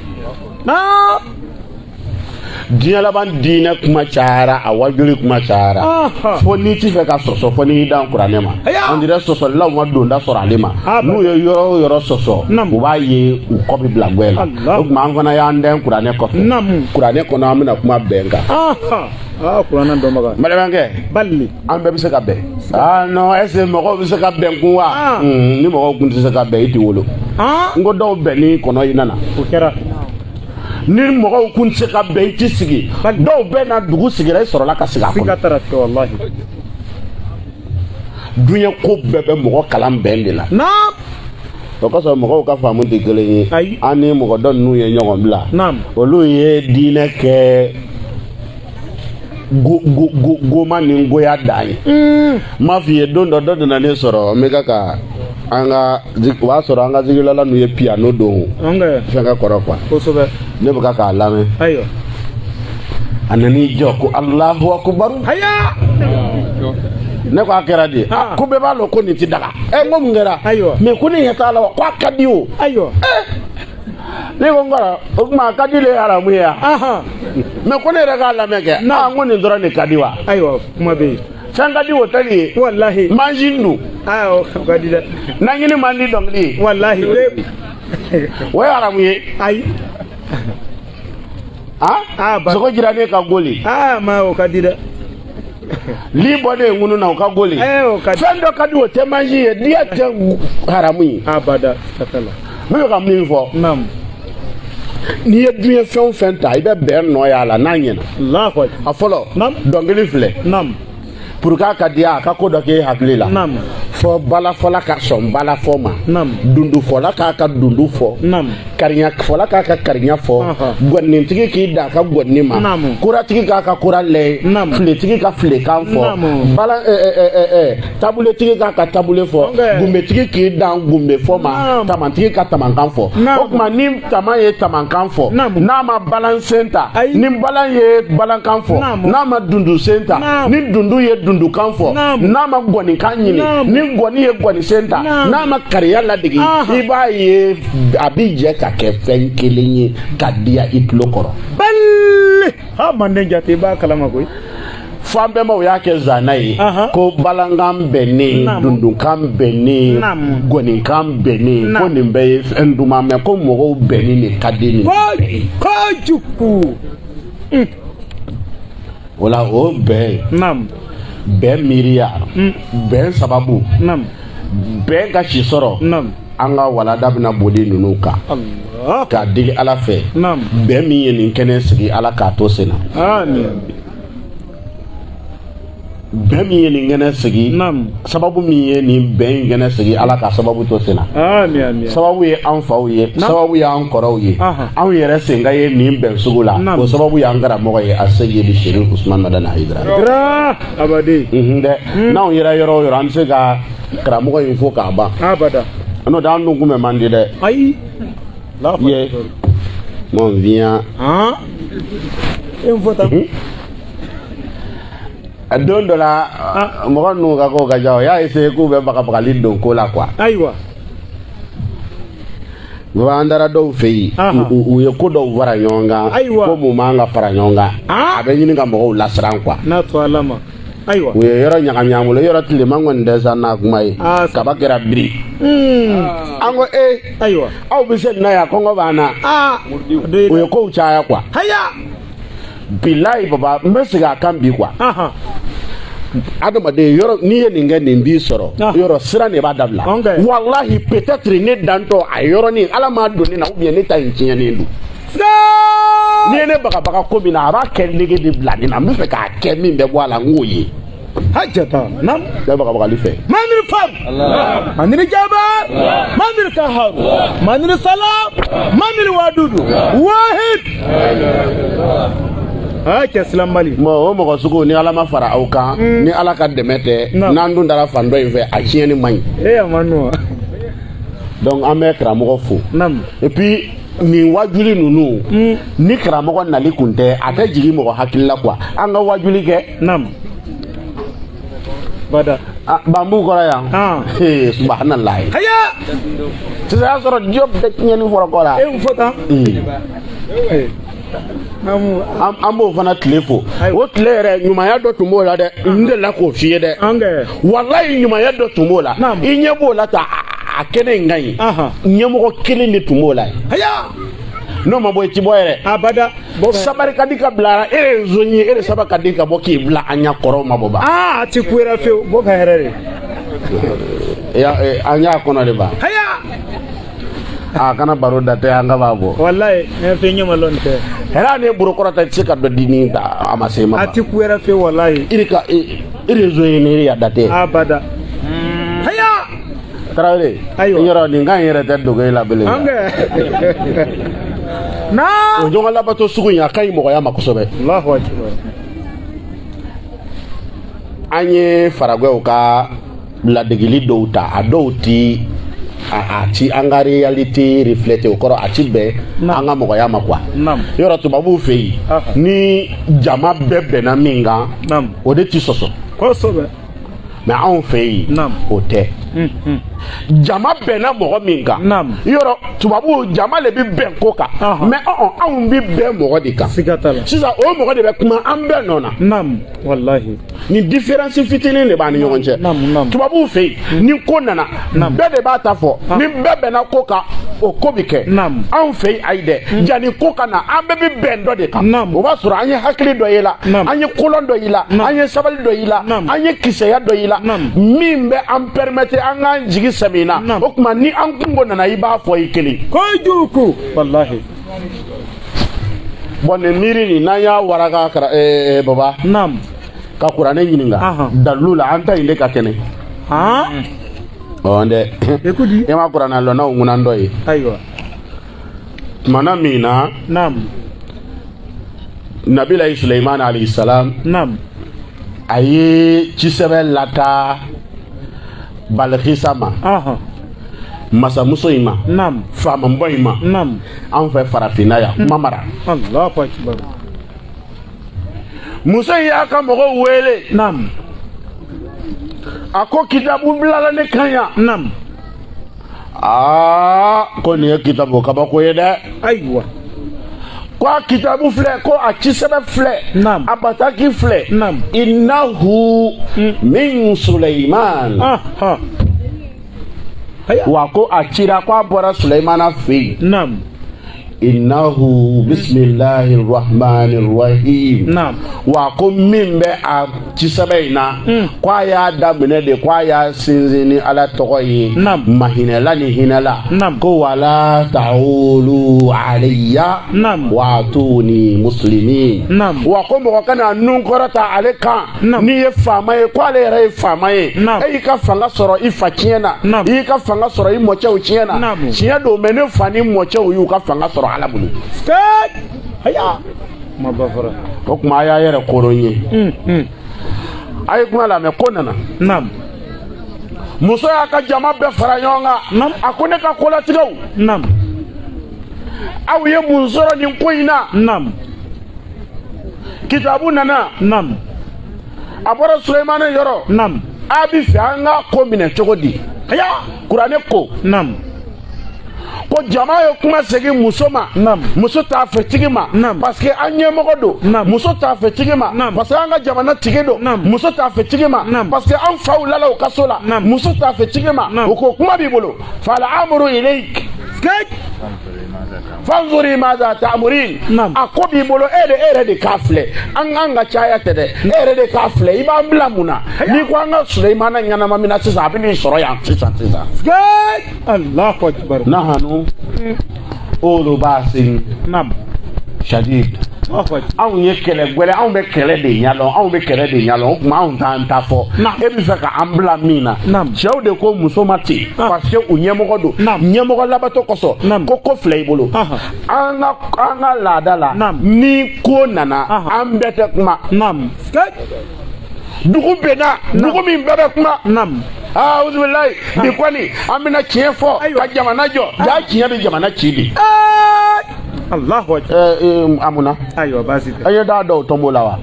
diɲɛ laban diinɛ kuma cayara a wajuli kuma cayara fo n'i t'i fɛ ka sɔsɔ fo n'i dan kuranɛ ma on dirait sɔsɔlilaw ma donda sɔrɔ ale ma n'u ye yɔrɔ o yɔrɔ sɔsɔ u b'a ye u kɔ bɛ bila gwɛ la o tuma an fana y'an dɛn kuranɛ kɔfɛ kuranɛ kɔnɔ an bɛna kuma bɛn kan kuranɛ dɔnbaga malibankɛ bali an bɛɛ bɛ se ka bɛn non est ce que mɔgɔw bɛ se ka bɛn kun wa ni mɔgɔw kun tɛ se ka bɛn i tɛ wolo n ko dɔw bɛnni kɔnɔ i nana o kɛra ni mɔgɔw kun tɛ se ka bɛn i tɛ sigi dɔw bɛɛ na dugu sigira i sɔrɔla ka sigi a kɔnɔ duɲɛ ko bɛɛ bɛ mɔgɔ kalan bɛn de la o kosɔn mɔgɔw ka faamu tɛ kelen ye an ni mɔgɔ dɔ ninnu ye ɲɔgɔn bila olu ye diinɛ kɛ goma ni goya dan ye n m'a f'i ye don dɔ dɔ nana ne sɔrɔ n bɛ ka an ka o b'a sɔrɔ an ka zikirlala ninnu ye piano don fɛn ka kɔrɔ quoi ne bɛ k'a lamɛn a nan'i jɔ ko Allahu akbar ne ko a kɛra de ko bɛɛ b'a dɔn ko nin tɛ daga n ko mun kɛra mais ko ne ɲɛ t'a la wa ko a ka di o ne ko n kɔrɔ o tuma a ka di le ye aramu ye yan mais ko ne yɛrɛ k'a lamɛn kɛ n ko nin dɔrɔn de ka di wa kuma bɛ yen fɛn ka di o tɛ nin ye wallahi mansin dun o ka di dɛ naɲini man di dɔnkili ye wallahi o ye aramu ye ayi sogo jirannen ka goli ma o ka di dɛ li bɔlen ŋunu na o ka goli fɛn dɔ ka di o tɛ mansin ye diɲɛ tɛ haramu ye abada n bɛ ka min fɔ n'i ye diɲɛ fɛn o fɛn ta i bɛ bɛn nɔ y'a la n'a ɲɛna a fɔlɔ dɔnkili filɛ pour que a ka di a ka ko dɔ k'e hakili la fɔ balafɔla ka sɔn balafɔ ma dundufɔla k'a ka dundu fɔ kariɲafɔla k'a ka kariɲa fɔ gɔnnintigi k'i da a ka gɔnni ma kuratigi k'a ka kura lɛ filetigi ka filekan fɔ tabuletigi k'a ka tabule fɔ gunbetigi k'i dan gunbefɔ ma tamantigi ka tamankan fɔ o tuma ni tama ye tamankan fɔ n'a ma balansen ta ni balan ye balankan fɔ n'a ma dundusen ta ni dundu ye dundukan fɔ n'a ma gɔnnikan ɲini ni gɔni ye gɔnisen ta n'a ma kariya ladege i b'a ye a bi jɛ ka kɛ fɛn kelen ye ka diya i tulo kɔrɔ bali manden jate i b'a kalama koyi fo an bɛnbaw y'a kɛ zana ye ko balankan bɛnnen dundukan bɛnnen gɔnnikan bɛnnen ko nin bɛɛ ye fɛn duman mɛ ko mɔgɔw bɛnni de ka di nin kojugu o la o bɛn bɛn miiriya bɛn sababu bɛn ka si sɔrɔ an ka walada bɛna boli ninnu kan k'a deli ala fɛ bɛn min ye nin kɛnɛ sigi ala k'a to sen na bɛn min ye nin kɛnɛ sigi sababu min ye nin bɛn in kɛnɛ sigi ala ka sababu to sen na sababu ye an faw ye sababu ye an kɔrɔw ye anw yɛrɛ senka ye nin bɛn sugu la o sababu y'an karamɔgɔ ye a se ye Sherif Usman Madani Hayidara abadi dɛ n'anw yɛrɛ yɔrɔ o yɔrɔ an bɛ se ka karamɔgɔ in fo k'a ban n'o tɛ an dun kun bɛ man di dɛ ayi ye mon vient a don dɔ la mɔgɔ ninnu ka ko ka ca o y'a essayé k'u bɛ bagabagali don ko la quoi ayiwa an taara dɔw fɛ yen u ye ko dɔw fara ɲɔgɔn kan ko mun b'an ka fara ɲɔgɔn kan a bɛ ɲini ka mɔgɔw lasiran quoi n'a to ala ma ayiwa u ye yɔrɔ ɲagami an bolo yɔrɔ tilema kɔni tɛ sa n'a kuma ye kaba kɛra biri an ko ayiwa aw bɛ se nin na yan kɔngɔ b'an na u ye kow caya quoi bilayi baba n bɛ segin a kan bi quoi adamaden yɔrɔ n'i ye nin kɛ nin b'i sɔrɔ yɔrɔ siran de b'a dabila walahi peut-être ne dantɔ a yɔrɔnin ala m'a don ne na ou bien ne ta in tiɲɛnen don n'i ye ne bagabaga ko min na a b'a kɛ nege de bila ne na n bɛ fɛ k'a kɛ min bɛ bɔ a la n k'o ye hajjata nam bɛ bagabagali fɛ maniri fam maniri jaba maniri kaharu maniri salam maniri wadudu wahid cɛ silamali o mɔgɔ sugu ni ala ma fara aw kan ni ala ka dɛmɛ tɛ n'an dun taara fan dɔ in fɛ a tiɲɛni man ɲi donc an bɛ karamɔgɔ fo et puis nin wajuli nunu ni karamɔgɔ nali kun tɛ a tɛ jigi mɔgɔ hakili la quoi an ka wajuli kɛ nam bada bambu kɔrɔ yan subhanallah haya sisan y'a sɔrɔ diɲɛ bɛɛ tiɲɛni fɔra kɔ la e fɔ tan an b'o fana tile fo o tile yɛrɛ ɲumanya dɔ tun b'o la dɛ n delila k'o f'i ye dɛ walayi ɲumanya dɔ tun b'o la i ɲɛ b'o la ta a kɛnɛ in ka ɲi ɲɛmɔgɔ kelen de tun b'o la n'o ma bɔ i ti bɔ yɛrɛ abada sabari ka di ka bilara e ye zon ye e de saba ka di ka bɔ k'i bila an ɲa kɔrɔw ma bɔ ba a ti ku yɛrɛ fewu bɔ ka hɛrɛ de an y'a kɔnɔ de ba a kana baro da tɛ an ka b'a bɔ wallahi ne fɛn ɲɛma lɔn tɛ hɛrɛ ne burukɔrɔ ta se ka dɔ di ni a ma se ma a ti ku yɛrɛ fewu wallahi iri ka iri zon ye ne ya da tɛ abada haya tarawele yɔrɔ nin kan yɛrɛ tɛ dogo e la bilen na o ɲɔgɔn labato sugu in a ka ɲi mɔgɔya ma kosɛbɛ Allahu akbar an ye faragwɛw ka ladegeli dɔw ta a dɔw ti a ti an ka realite reflete o kɔrɔ a ti bɛn an ka mɔgɔya ma quoi yɔrɔ tubabuw fɛ yen ni jama bɛɛ bɛnna min kan o de ti sɔsɔ kosɛbɛ mais anw fɛ yen o tɛ jama bɛnna mɔgɔ min kan yɔrɔ tubabuw jama le bi bɛn ko kan mais anw bi bɛn mɔgɔ de kan sisan o mɔgɔ de bɛ kuma an bɛɛ nɔ na wallahi ni différence fitinin de b'a ni ɲɔgɔn cɛ tubabuw fɛ yen ni ko nana bɛɛ de b'a ta fɔ ni bɛɛ bɛnna ko kan o ko bi kɛ anw fɛ yen ayi dɛ janni ko ka na an bɛɛ bi bɛn dɔ de kan o b'a sɔrɔ an ye hakili dɔ ye la an ye kolon dɔ ye la an ye sabali dɔ ye la an ye kisɛya dɔ ye la min bɛ an permettre an k'an jigi sɛmina o tuma ni an kungo nana i b'a fɔ i kelen kojugu wallahi bon nin miiri nin n'an y'a waraka baba ka kuranɛ ɲininka dalilu la an ta yin de ka kɛnɛ ɔ dɛ e ma kuranɛ lɔn n'aw ŋunan dɔ ye ayiwa tumana min na nabilayi suleiman alayhi salam a ye cisɛbɛ lata balikisa ma masamuso in ma faamabɔ in ma an fɛ farafinna yan kuma mara muso in y'a ka mɔgɔw wele a ko kitabu bilala ne kan yan ko nin ye kitabu kabako ye dɛ ayiwa ko a kitabu filɛ ko a cisɛbɛ filɛ a bataki filɛ innahu min suleiman wa ko a cira ko a bɔra suleimana fɛ yen innahu bismillahi rahmani rahim wa ko min bɛ a cisɛbɛ in na ko a y'a daminɛ de ko a y'a sinsin ni ala tɔgɔ ye mahinɛla ni hinɛla ko wala ta'ulu alayya wa atuni muslimin wa ko mɔgɔ kana nun kɔrɔta ale kan n'i ye faama ye ko ale yɛrɛ ye faama ye e y'i ka fanga sɔrɔ i fa tiɲɛ na i y'i ka fanga sɔrɔ i mɔcɛw tiɲɛ na tiɲɛ don mais ne fa ni mɔcɛw y'u ka fanga sɔrɔ ala bolo haya ma ba fara o kuma a y'a yɛrɛ koron ye a ye kuma lamɛn ko nana muso y'a ka jama bɛɛ fara ɲɔgɔn kan a ko ne ka kolatigɛw aw ye mun sɔrɔ nin ko in na kitabu nana a bɔra suleimana yɔrɔ a bɛ fɛ an ka ko minɛ cogo di kuranɛ ko ko jama ye kuma segin muso ma muso t'a fɛ tigi ma parce que an ɲɛmɔgɔ don muso t'a fɛ tigi ma parce que an ka jamana tigi don muso t'a fɛ tigi ma parce que an faw lala u ka so la muso t'a fɛ tigi ma o ko kuma b'i bolo fala amuru ilayk fanzuri maza ta'murin a ko b'i bolo e yɛrɛ de k'a filɛ an kan ka caya tɛ dɛ e yɛrɛ de k'a filɛ i b'an bila mun na n'i ko an ka suleimana ɲɛnama min na sisan a bɛ n'i sɔrɔ yan sisan Allahu akbar nahanu olu b'asin shadid anw ye kɛlɛ gwɛlɛ anw bɛ kɛlɛ de ɲɛdɔn anw bɛ kɛlɛ de ɲɛdɔn o tuma anw t'an ta fɔ e bɛ fɛ ka an bila min na cɛw de ko muso ma ten parce que u ɲɛmɔgɔ don ɲɛmɔgɔ labatɔ kosɔn ko filɛ i bolo an ka laada la ni ko nana an bɛɛ tɛ kuma dugu bɛnna dugu min bɛɛ bɛ kuma auzubilayi bi kɔni an bɛna tiɲɛ fɔ ka jamana jɔ jaa tiɲɛ bɛ jamana ci de Allahu akbar. Amuna. Ayiwa basi tɛ. An ye da dɔw tɔnbɔ la wa?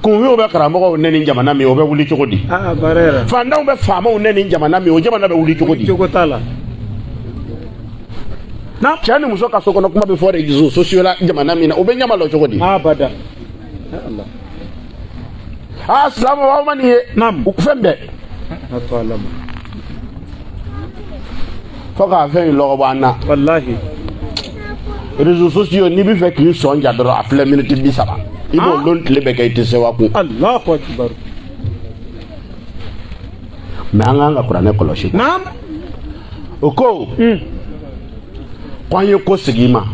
Kunfiw bɛ karamɔgɔw nɛni jamana min o bɛ wuli cogo di? Baara yɛrɛ. Fantanw bɛ faamaw nɛni jamana min o jamana bɛ wuli cogo di? Cogo t'a la. Na cɛ ni muso ka so kɔnɔ kuma bɛ fɔ réseaux sociaux la jamana min na o bɛ ɲama lɔ cogo di? Bada. Silamɛ aw ma nin ye. Naam. U fɛn bɛɛ. A to Ala ma. Fo k'a fɛn in lɔgɔ bɔ an na. Wallahi. Réseaux sociaux n'i bɛ fɛ k'i sɔn ja dɔrɔn a filɛ minute 30 i b'o lon tile bɛɛ kɛ i tɛ se wa kun. Allahu akbar. Mais an k'an ka kuranɛ kɔlɔsi. Naam. O ko. K'an ye ko sigi ma.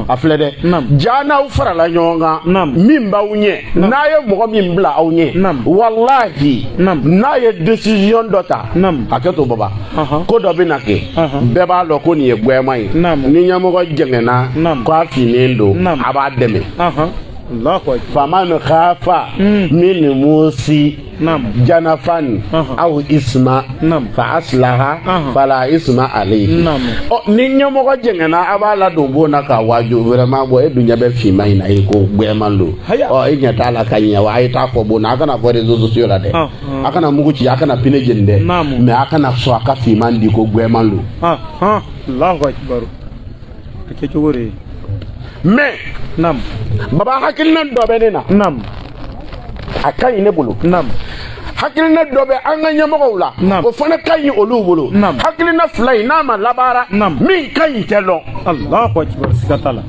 A filɛ dɛ. Ja n'aw farala ɲɔgɔn kan. Min b'aw ɲɛ. N'a ye mɔgɔ min bila aw ɲɛ. Walahi. N'a ye décision dɔ ta. Hakɛto baba. Ko dɔ bɛ na kɛ. Bɛɛ b'a dɔn ko nin ye goyama ye. Ni ɲɛmɔgɔ jɛngɛnna k'a finnen don a b'a dɛmɛ. Faman khafa min musi janafan aw isma fa aslaha fala isma alayhi. Ni ɲɛmɔgɔ jɛngɛna a b'a ladon bon na k'a wajo vraiment bon e dun ɲɛ bɛ finma in na e ko goyama don. E ɲɛ t'a la ka ɲɛ wa a ye t'a fɔ bon na a kana fɔ réseaux sociaux la dɛ. A kana mugu ci a kana pine jeni dɛ. Mais a kana sɔn a ka finman di ko goyama don. Allahu akbar. A kɛ cogo de. Mais baba hakilina dɔ bɛ ne na a ka ɲi ne bolo hakilina dɔ bɛ an ka ɲɛmɔgɔw la o fana ka ɲi olu bolo hakilina fila in n'a ma labaara min ka ɲi tɛ dɔn. Allahu akbar siga t'a la.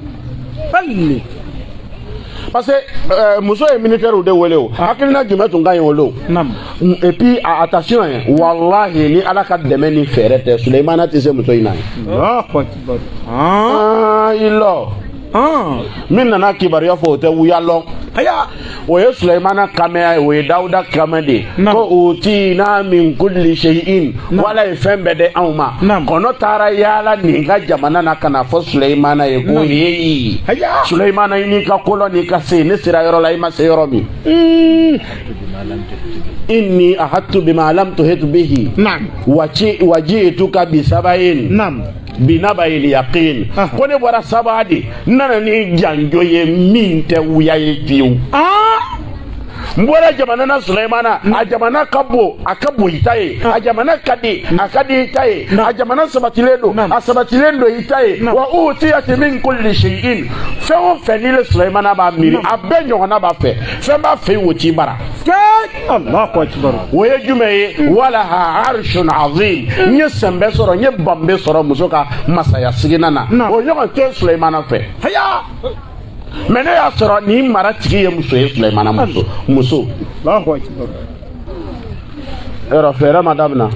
Parce que muso ye militaire de wele o hakilina jumɛn tun ka ɲi olu. Et puis attention wallahi ni ala ka dɛmɛ ni fɛɛrɛ tɛ Sulemana tɛ se muso in na. Allahu akbar. Ilo. Min nana kibaruya fɔ o tɛ wuya lɔn. O ye Sulemana kamɛya ye o ye Dawuda kamɛ de ko utina min kulli shay'in wala ye fɛn bɛɛ de anw ma. Kɔnɔ taara yaala nin ka jamana na ka na fɔ Sulemana ye ko heyi Sulemana i n'i ka kolɔ n'i ka se ne sera yɔrɔ la i ma se yɔrɔ min. Inni ahattu bima lam tuhit bihi waji'tuka bisabayin binabayil yaqin. Ko ne bɔra saba de nana ni janjo ye min tɛ wuya ye fiyewu. N bɔra jamana na Sulemana a jamana ka bon a ka bon i ta ye a jamana ka di a ka di i ta ye a jamana sabatilen don a sabatilen don i ta ye wa utiyat min kulli shay'in fɛn o fɛn ni le Sulemana b'a miiri a bɛɛ ɲɔgɔnna b'a fɛ fɛn b'a fɛ o t'i bara. Allahu akbar. O ye jumɛn ye walaha arshun azim n ye sɛnbɛ sɔrɔ n ye banbɛ sɔrɔ muso ka masaya sigina na o ɲɔgɔn tɛ Sulemana fɛ. Mais ne y'a sɔrɔ ni mara tigi ye muso ye Sulemana muso. Allahu akbar. Yɔrɔ fɛɛrɛ ma daminɛ.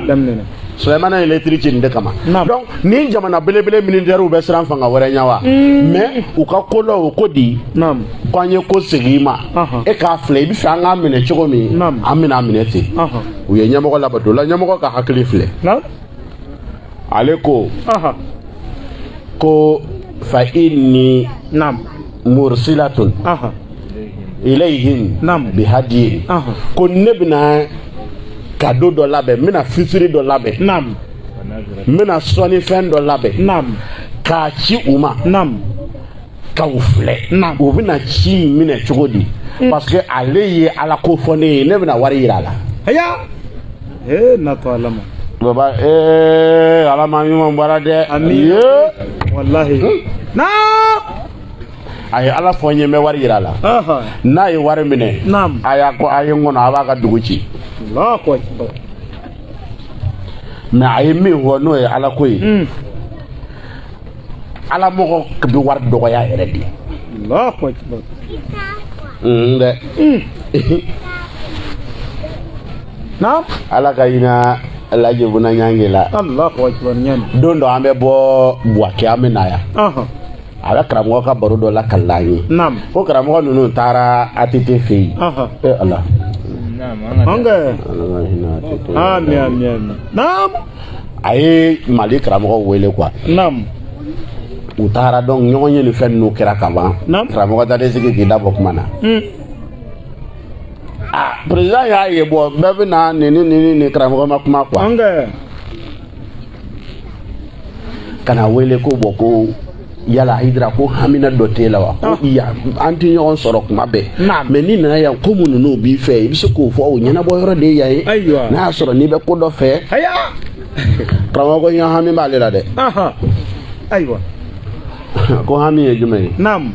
Daminɛ. Sulemana ye lettre ci nin de kama. Donc ni jamana belebele militaires bɛ siran fanga wɛrɛ ɲɛ wa. Mais u ka ko la o ko di. K'an ye ko segin i ma. E k'a filɛ i bɛ fɛ an k'a minɛ cogo min an bɛna minɛ ten. U ye ɲɛmɔgɔ labato la ɲɛmɔgɔ ka hakili filɛ. Ale ko fa inni mursilatun ilayhim bihadiyin ko ne bɛna cadeau dɔ labɛn n bɛna fisiri dɔ labɛn n bɛna sɔnnifɛn dɔ labɛn k'a ci u ma k'aw filɛ u bɛna ci minɛ cogo di parce que ale ye ala ko fɔ ne ye ne bɛna wari yira a la. Natɔ ala ma. Baba ala ma ɲuman bɔra dɛ. Ami wallahi. A ye ala fɔ n ye n bɛ wari yira a la n'a ye wari minɛ a y'a ko a ye n kɔnɔ a b'a ka dugu ci. Mais a ye min fɔ n'o ye ala ko ye ala mɔgɔ bɛ wari dɔgɔya yɛrɛ de. Ala ka hinɛ Alhaji Buna Ɲangi la. Don dɔ an bɛ bɔ Buwake an bɛ na yan. A bɛ karamɔgɔ ka baro dɔ la kalila an ye. Ko karamɔgɔ ninnu taara ATT fɛ yen. Ala. A ye Mali karamɔgɔ wele quoi. U taara donc ɲɔgɔn ye ni fɛn ninnu kɛra ka ban. Karamɔgɔ taara sigi k'i da bɔ kuma na. Président y'a ye bɔ bɛɛ bɛ na ni karamɔgɔ ma kuma quoi. Kana wele ko bɔ ko yala hidra ko hamina do tela wa ko iya anti ñon soro kuma be mais ni na ya ko munu no bi fe bi ko fo o ñana bo yoro de yayi na soro ni be ko do fe haya trawa ko nya hami ba lela de aywa ko hami e jume nam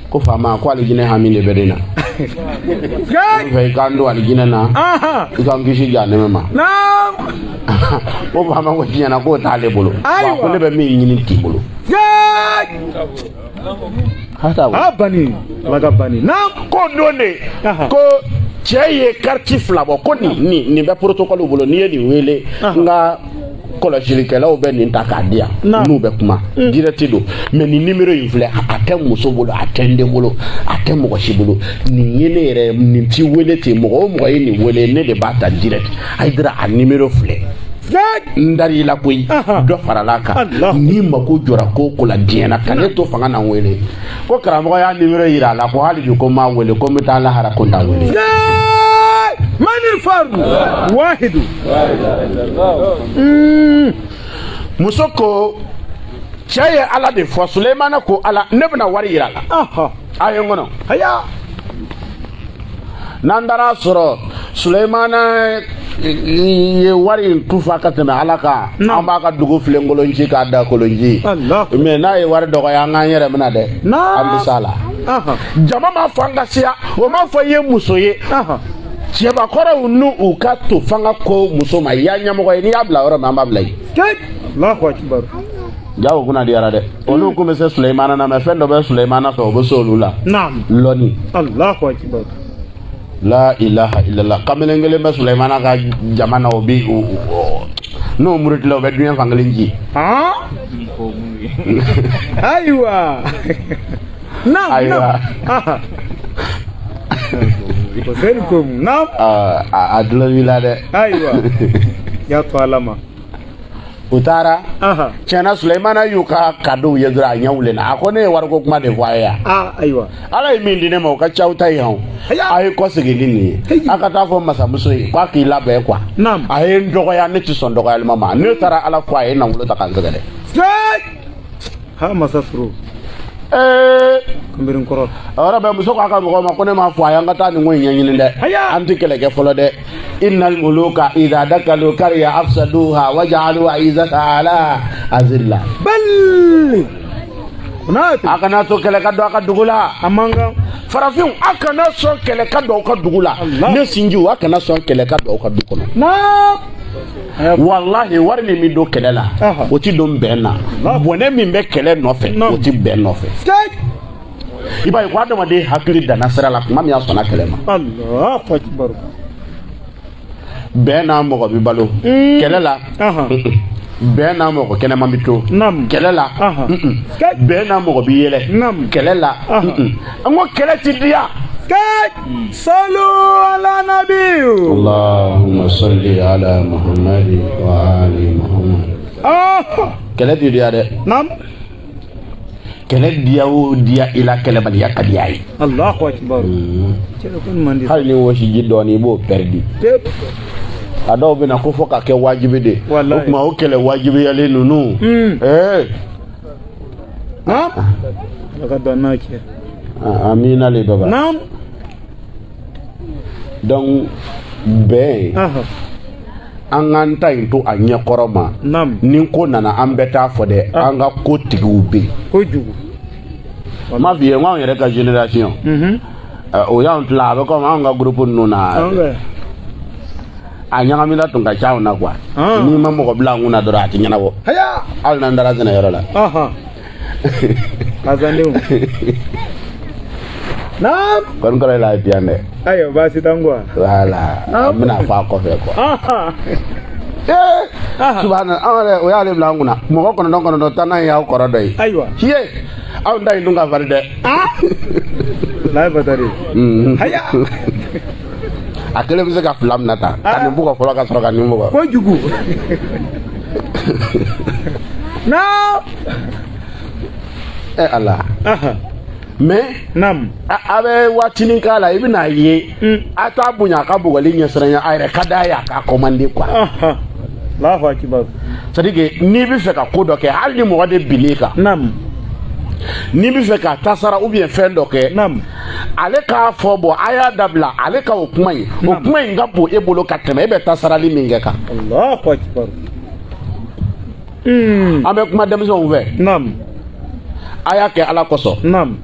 ko fama ko ali jine hami ne bedina fe kando ali jine na ko ngishi jane mama nam ko fama ko jina ko tale bolo wa ko le be mi nyini ti bolo hata wa bani laga bani nam ko done ko ceye quartier flabo ko ni be protocole bolo ni ni wele nga kɔlɔsilikɛlaw bɛ nin ta k'a di yan n'u bɛ kuma direct do mais ni numéro in filɛ a tɛ muso bolo a tɛ n den bolo a tɛ mɔgɔ si bolo nin ye ne yɛrɛ nin ti wele ten mɔgɔ o mɔgɔ ye nin wele ne de b'a ta direct Haidara a numéro filɛ n dar'i la koyi dɔ farala kan ni mako jɔra ko ko la diɲɛ na ka ne to fanga na n wele ko karamɔgɔ y'a numéro yira a la ko hali bi ko n m'a wele ko n bɛ taa lahara ko n t'a wele. من الفرد واحد musoko ceye ala de fo Suleimana ko ala ne bena wari yira la ayo ngono haya nandara soro Suleimana ye wari tufa ka teme ala ka amba ka dugu flengolonji ka da kolonji mais na ye wari dogo ya nga yere mena de ambisala jama ma fanga sia o ma fo ye muso ye Cheba kora unu uka to fanga ko musoma ya nyamogo ni abla ora mama blai Allahu akbar jawo kuna diara de onu ko mese Suleimana na me fendo be Suleimana ko bo solula naam loni Allahu akbar la ilaha illallah kamelengele me Suleimana ka jamana obi no murit lo be duen fangalinji aywa naam aywa Kosenkum nam adlo wilade aywa ya to alama utara chana Suleimana yuka kadu yedra nyawle na akone warko kuma de voya aywa ala imindi ne mo ka chauta yawo ay ko sigili ni akata fo masa muso kwa ki labe kwa nam ay ndogo ya ne ti son dogo ya mama ne tara ala kwa e na wulo ta kan zagale ha masafru kumbirin korot ora be muso ka mo ma ko ne ma fo ayanga ta ni ngoy nyanyini de anti kele ke folo de innal muluka idha dakalu qarya afsaduha waj'alu aizata ala azilla bal kunati akana to kele ka do aka dugula amanga farafin akana so kele ka do ka dugula ne sinju akana so kele ka do ka dukono na wallahi warni mi do kele la o ti do benna bone mi be kele no fe o ti ben no fe iba ko adama de hakili da nasara la kuma mi asona kele ma Allahu akbar bena mo ko bi balo kele la bena mo ko kene mambito kele la bena mo ko bi yele kele la ngo kele ti dia صلوا على نبي اللهم صل على محمد وآل محمد كلا dia de nam kala dia dia ila kala bal yakadiyai Allahu akbar celo kon mandi hal ni wosi jidoni bo perdi ado bina ko foka ke wajibi de kuma o kele wajibi yale nunu nam daga donaki amina le baba nam donc ben an ta into anya koroma nin ko nana an beta fo de an ga ko tigiw be ko jugu ma vie ma yere ka generation o ya on tla ba ko ma nga groupe nuna anya ngamila tunga chao na kwa ni ma mo ko bla nguna dora ti nyana wo haya al nan dara zena yoro la azandeu nam kon ko la piane ayo basi tangwa wala mina fa ko fe ko subhana amare o ya le bla nguna mo ko kono do tanan ya ko ro dai aywa hiye aw ndai dunga farde la batari haya akele mze ka flam nata kan bu ko folo ka soro kan ni mo ko jugu na Allah mais nam abe watini kala ibina ye ata bunya ka bugali nyesranya ayre kadaya ka komande kwa Allahu akbar sadige ni bi fe ka kodo ke halni mo wade bilika nam ni bi fɛ ka tasara ou bien fɛn dɔ kɛ ale k'a fɔ bɔ a y'a dabila ale ka o kuma in ka bon e bolo ka tɛmɛ e bɛ tasarali min kɛ kan Allahu akbar an bɛ kuma denmisɛnw fɛ a y'a kɛ ala kosɔn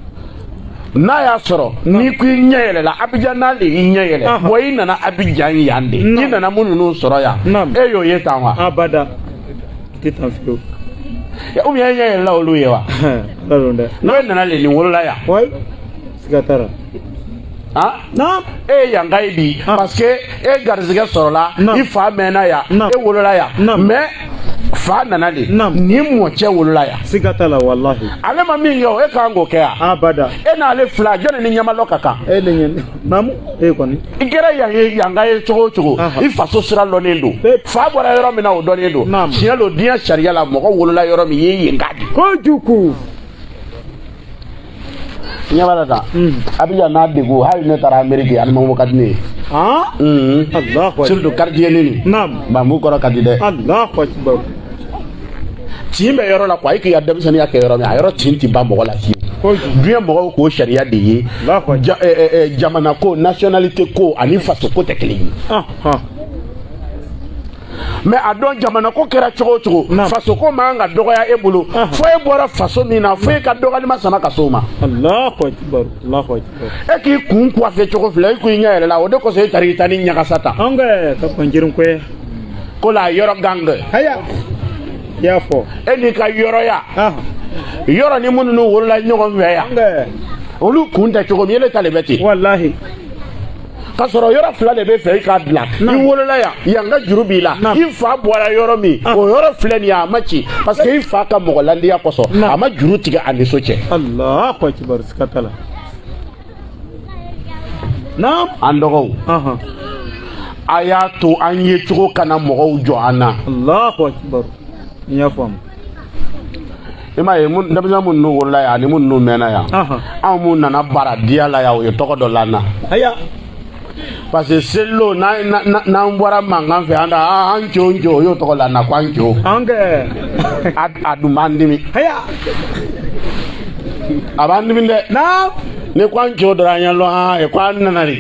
n'a y'a sɔrɔ n'i ko i ɲɛ yɛlɛla Abidjan n'a de y'i ɲɛ yɛlɛ bon i nana Abidjan yan de i nana minnu n'u sɔrɔ yan e y'o ye tan wa abada tɛ tan fiyewu ou bien e ɲɛ yɛlɛla olu ye wa n'o e nana le nin wolola yan siga t'a la e ye yanka ye bi parce que e garizigɛ sɔrɔla i fa mɛnna yan e wolola yan mais fa nana de ni mɔcɛ wolola yan siga t'a la wallahi ale ma min kɛ o e kan k'o kɛ yan abada e n'ale fila jɔnni ni ɲamalɔ ka kan e le ɲɛ namu e kɔni i kɛra yanka ye cogo o cogo i faso sira dɔnnen don fa bɔra yɔrɔ min na o dɔnnen don tiɲɛ don diɲɛ sariya la mɔgɔ wolola yɔrɔ min ye yenka de kojugu ɲamala ta Abidjan n'a degun hali ne taara Amérique alimamo ka di ne ye surtout quartier nin bambu kɔrɔ ka di dɛ tin bɛ yɔrɔ la quoi i k'i ka denmisɛnninya kɛ yɔrɔ min a yɔrɔ tin ti ban mɔgɔ la fiyewu diɲɛ mɔgɔw k'o sariya de ye jamana ko nationalité ko ani faso ko tɛ kelen ye mais a dɔn jamana ko kɛra cogo o cogo faso ko man ka dɔgɔya e bolo fo e bɔra faso min na fo e ka dɔgɔlima sama ka s'o ma e k'i kun coiffé cogo fila e k'i ɲɛ yɛrɛ la o de kosɔn e taara i ta ni ɲagasa ta ko la yɔrɔ gange y'a fɔ e n'i ka yɔrɔya yɔrɔ ni minnu wolola ɲɔgɔn fɛ yan olu kun tɛ cogo min ele ta de bɛ ten wallahi ka sɔrɔ yɔrɔ fila de bɛ fɛ i k'a dilan i wolola yan ka juru b'i la i fa bɔra yɔrɔ min o yɔrɔ filɛ nin ye a ma ci parce que i fa ka mɔgɔlandiya kosɔn a ma juru tigɛ a ni so cɛ Allahu akbar siga t'a la an dɔgɔw a y'a to an ye cogo kana mɔgɔw jɔ an na Allahu akbar n y'a faamu i m'a ye denmisɛn minnu n'u wolola yan ani minnu n'u mɛnna yan anw minnu nana bara diya la yan o ye tɔgɔ dɔ la n na parce que selilo n'an bɔra mankan fɛ an cɛw o y'o tɔgɔ la n na ko an cɛw a dun b'an dimi a b'an dimi dɛ ni ko an cɛw dɔrɔn an ɲɛ lɔn ko an nana de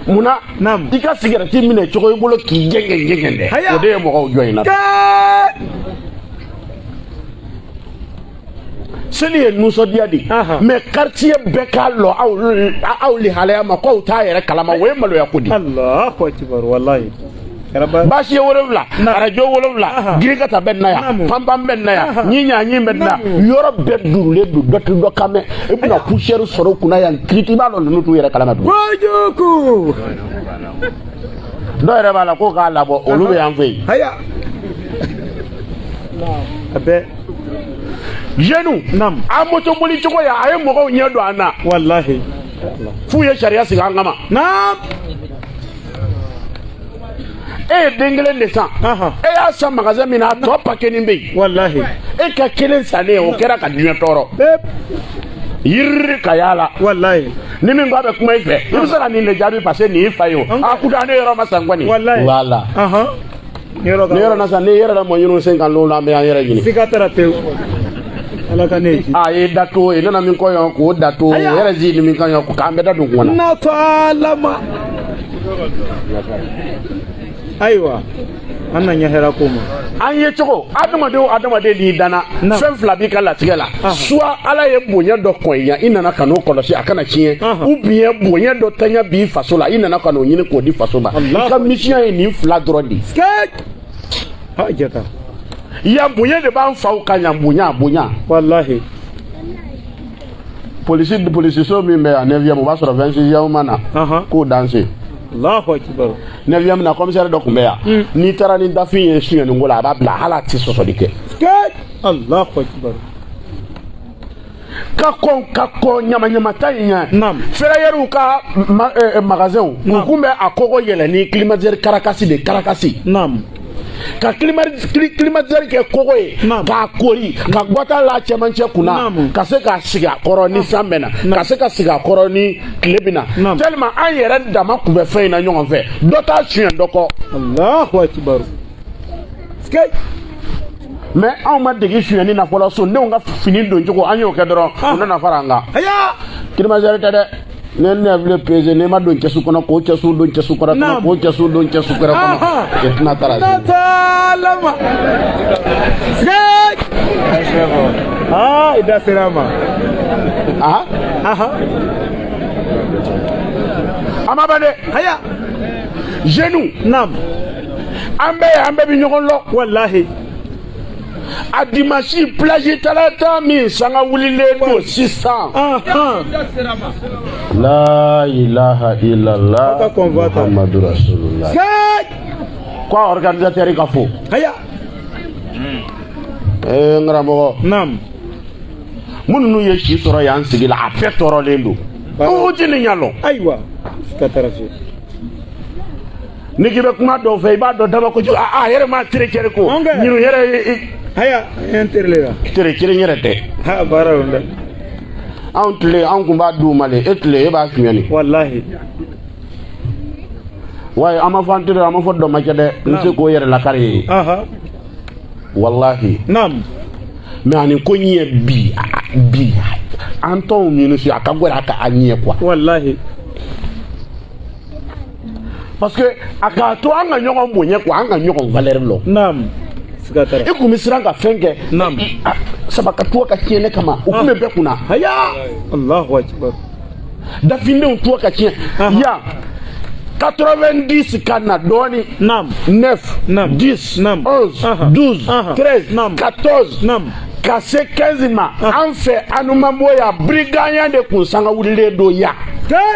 munna i ka sigarɛti minɛ cogo i bolo k'i jɛngɛn dɛ o de ye mɔgɔw jɔ in na seli ye nisɔndiya de mais quartier bɛɛ k'a lɔ aw lihalaya ma k'aw t'a yɛrɛ kalama o ye maloya ko di Allahu akbar wallahi baasi ye 7 arajo 7 girikata bɛ na yan panpan bɛ na yan ɲi bɛ na yɔrɔ bɛɛ durulen don dɔ tɛ dɔ kan mɛn i bɛna poussière sɔrɔ u kunna yan kiriti i b'a dɔn ninnu t'u yɛrɛ kalama dun kojugu dɔw yɛrɛ b'a la ko k'a labɔ olu bɛ yan fɛ yen a bɛɛ jeunes a moto boli cogo ya a ye mɔgɔw ɲɛ don an na wallahi f'u ye sariya sigi an kama e ye den kelen de san e y'a san magasin min na a tɔ pakɛnin bɛ yen wallahi e ka kelen sannen o kɛra ka diɲɛ tɔɔrɔ yiri ka yala wallahi ni min ko a bɛ kuma i fɛ i bɛ se ka nin de jaabi parce que nin y'i fa ye o a kuta ne yɔrɔ ma san kɔni wala ni yɔrɔ na san ne yɛrɛ la mɔɲinu sen kan l'o la an bɛ an yɛrɛ ɲini siga t'a la pewu ala ka ne a ye dato ye nana min kɔɲɔ k'o dato yɛrɛ zi ni min kɔɲɔ k'an bɛɛ da don kuma na natɔ alama ayiwa an na ɲɛ hɛrɛ ko ma an ye cogo adamaden n'i danna fɛn fila b'i ka latigɛ la soit ala ye bonya dɔ kɔn i ɲɛ i nana ka n'o kɔlɔsi a kana tiɲɛ ou bien bonya dɔ taɲa b'i faso la i nana ka n'o ɲini k'o di faso ma i ka mission ye nin fila dɔrɔn de jata yan bonya de b'an faw kan yan bonya wallahi polisiso min bɛ yan 9e o b'a sɔrɔ 26e ma na k'o danse Allahu akbar 9e na commissaire dɔ tun bɛ yan n'i taara ni dafin ye suɲɛni ko la a b'a bila hali a tɛ sɔsɔli kɛ Allahu akbar ka kɔn ɲama-ɲamata in ɲɛ ferrailleurs ka magasin u kun bɛ a kɔgɔ yɛlɛ ni climatiseur karakasi ka climatiseur kɛ kɔgɔ ye k'a kori ka guwata la cɛmancɛ kunna ka se k'a sigi a kɔrɔ ni san bɛ na ka se ka sigi a kɔrɔ ni tile bɛ na tellement an yɛrɛ dama kun bɛ fɛn in na ɲɔgɔn fɛ dɔ t'a suɲɛ dɔ kɔ Allahu akbar mais anw ma degi suyani na fɔlɔ so denw ka fini don cogo an y'o kɛ dɔrɔn u nana fara an kan kilimajɛri tɛ dɛ ne ne pese ne ma don cɛsu kɔnɔ k'o cɛsu don cɛsu kɔrɔ kɔnɔ k'o cɛsu don cɛsu kɔrɔ kɔnɔ e tɛna taara i da sera ma ama ba de haya jeune nam an bɛɛ bi ɲɔgɔn lɔ wallahi a dimanche plage talata min sanga wulilen don sisan la ilaha illallah muhammadu rasulullah ko organisateur ka fo haya n karamɔgɔ nam minnu ye si sɔrɔ yan sigi la a bɛɛ tɔɔrɔlen don o ti ni ɲalɔ ayiwa ka tarafi ni k'i bɛ kuma dɔw fɛ i b'a dɔn daba kojugu a yɛrɛ ma tere kɛrɛ ko ɲinu yɛrɛ haya en terle la tere kelen yɛrɛ tɛ ha bara wala anw tile an kun b'a d'u ma le e tile e b'a suɲɛni wallahi waaye an ma fɔ an tere an ma fɔ dɔ ma kɛ dɛ n se k'o yɛrɛ lakari ye wallahi nam mais ani ko ɲɛ bi an tɔw minnu si a ka gɛlɛn a ka a ɲɛ quoi wallahi parce que a ka to an ka ɲɔgɔn bonya quoi an ka ɲɔgɔn valeur lɔ nam e kun bɛ siran ka fɛn kɛ nam sabakatuwa ka tiɲɛ ne kama o kun bɛ bɛɛ kunna haya allahu akbar dafindenw tuwa ka tiɲɛ ya 90 ka na dɔɔni nam 9 nam 10 nam 11 12 13 nam 14 nam ka se 15 ma an fɛ anumabo ya briganya de kun sanga wulilen don ya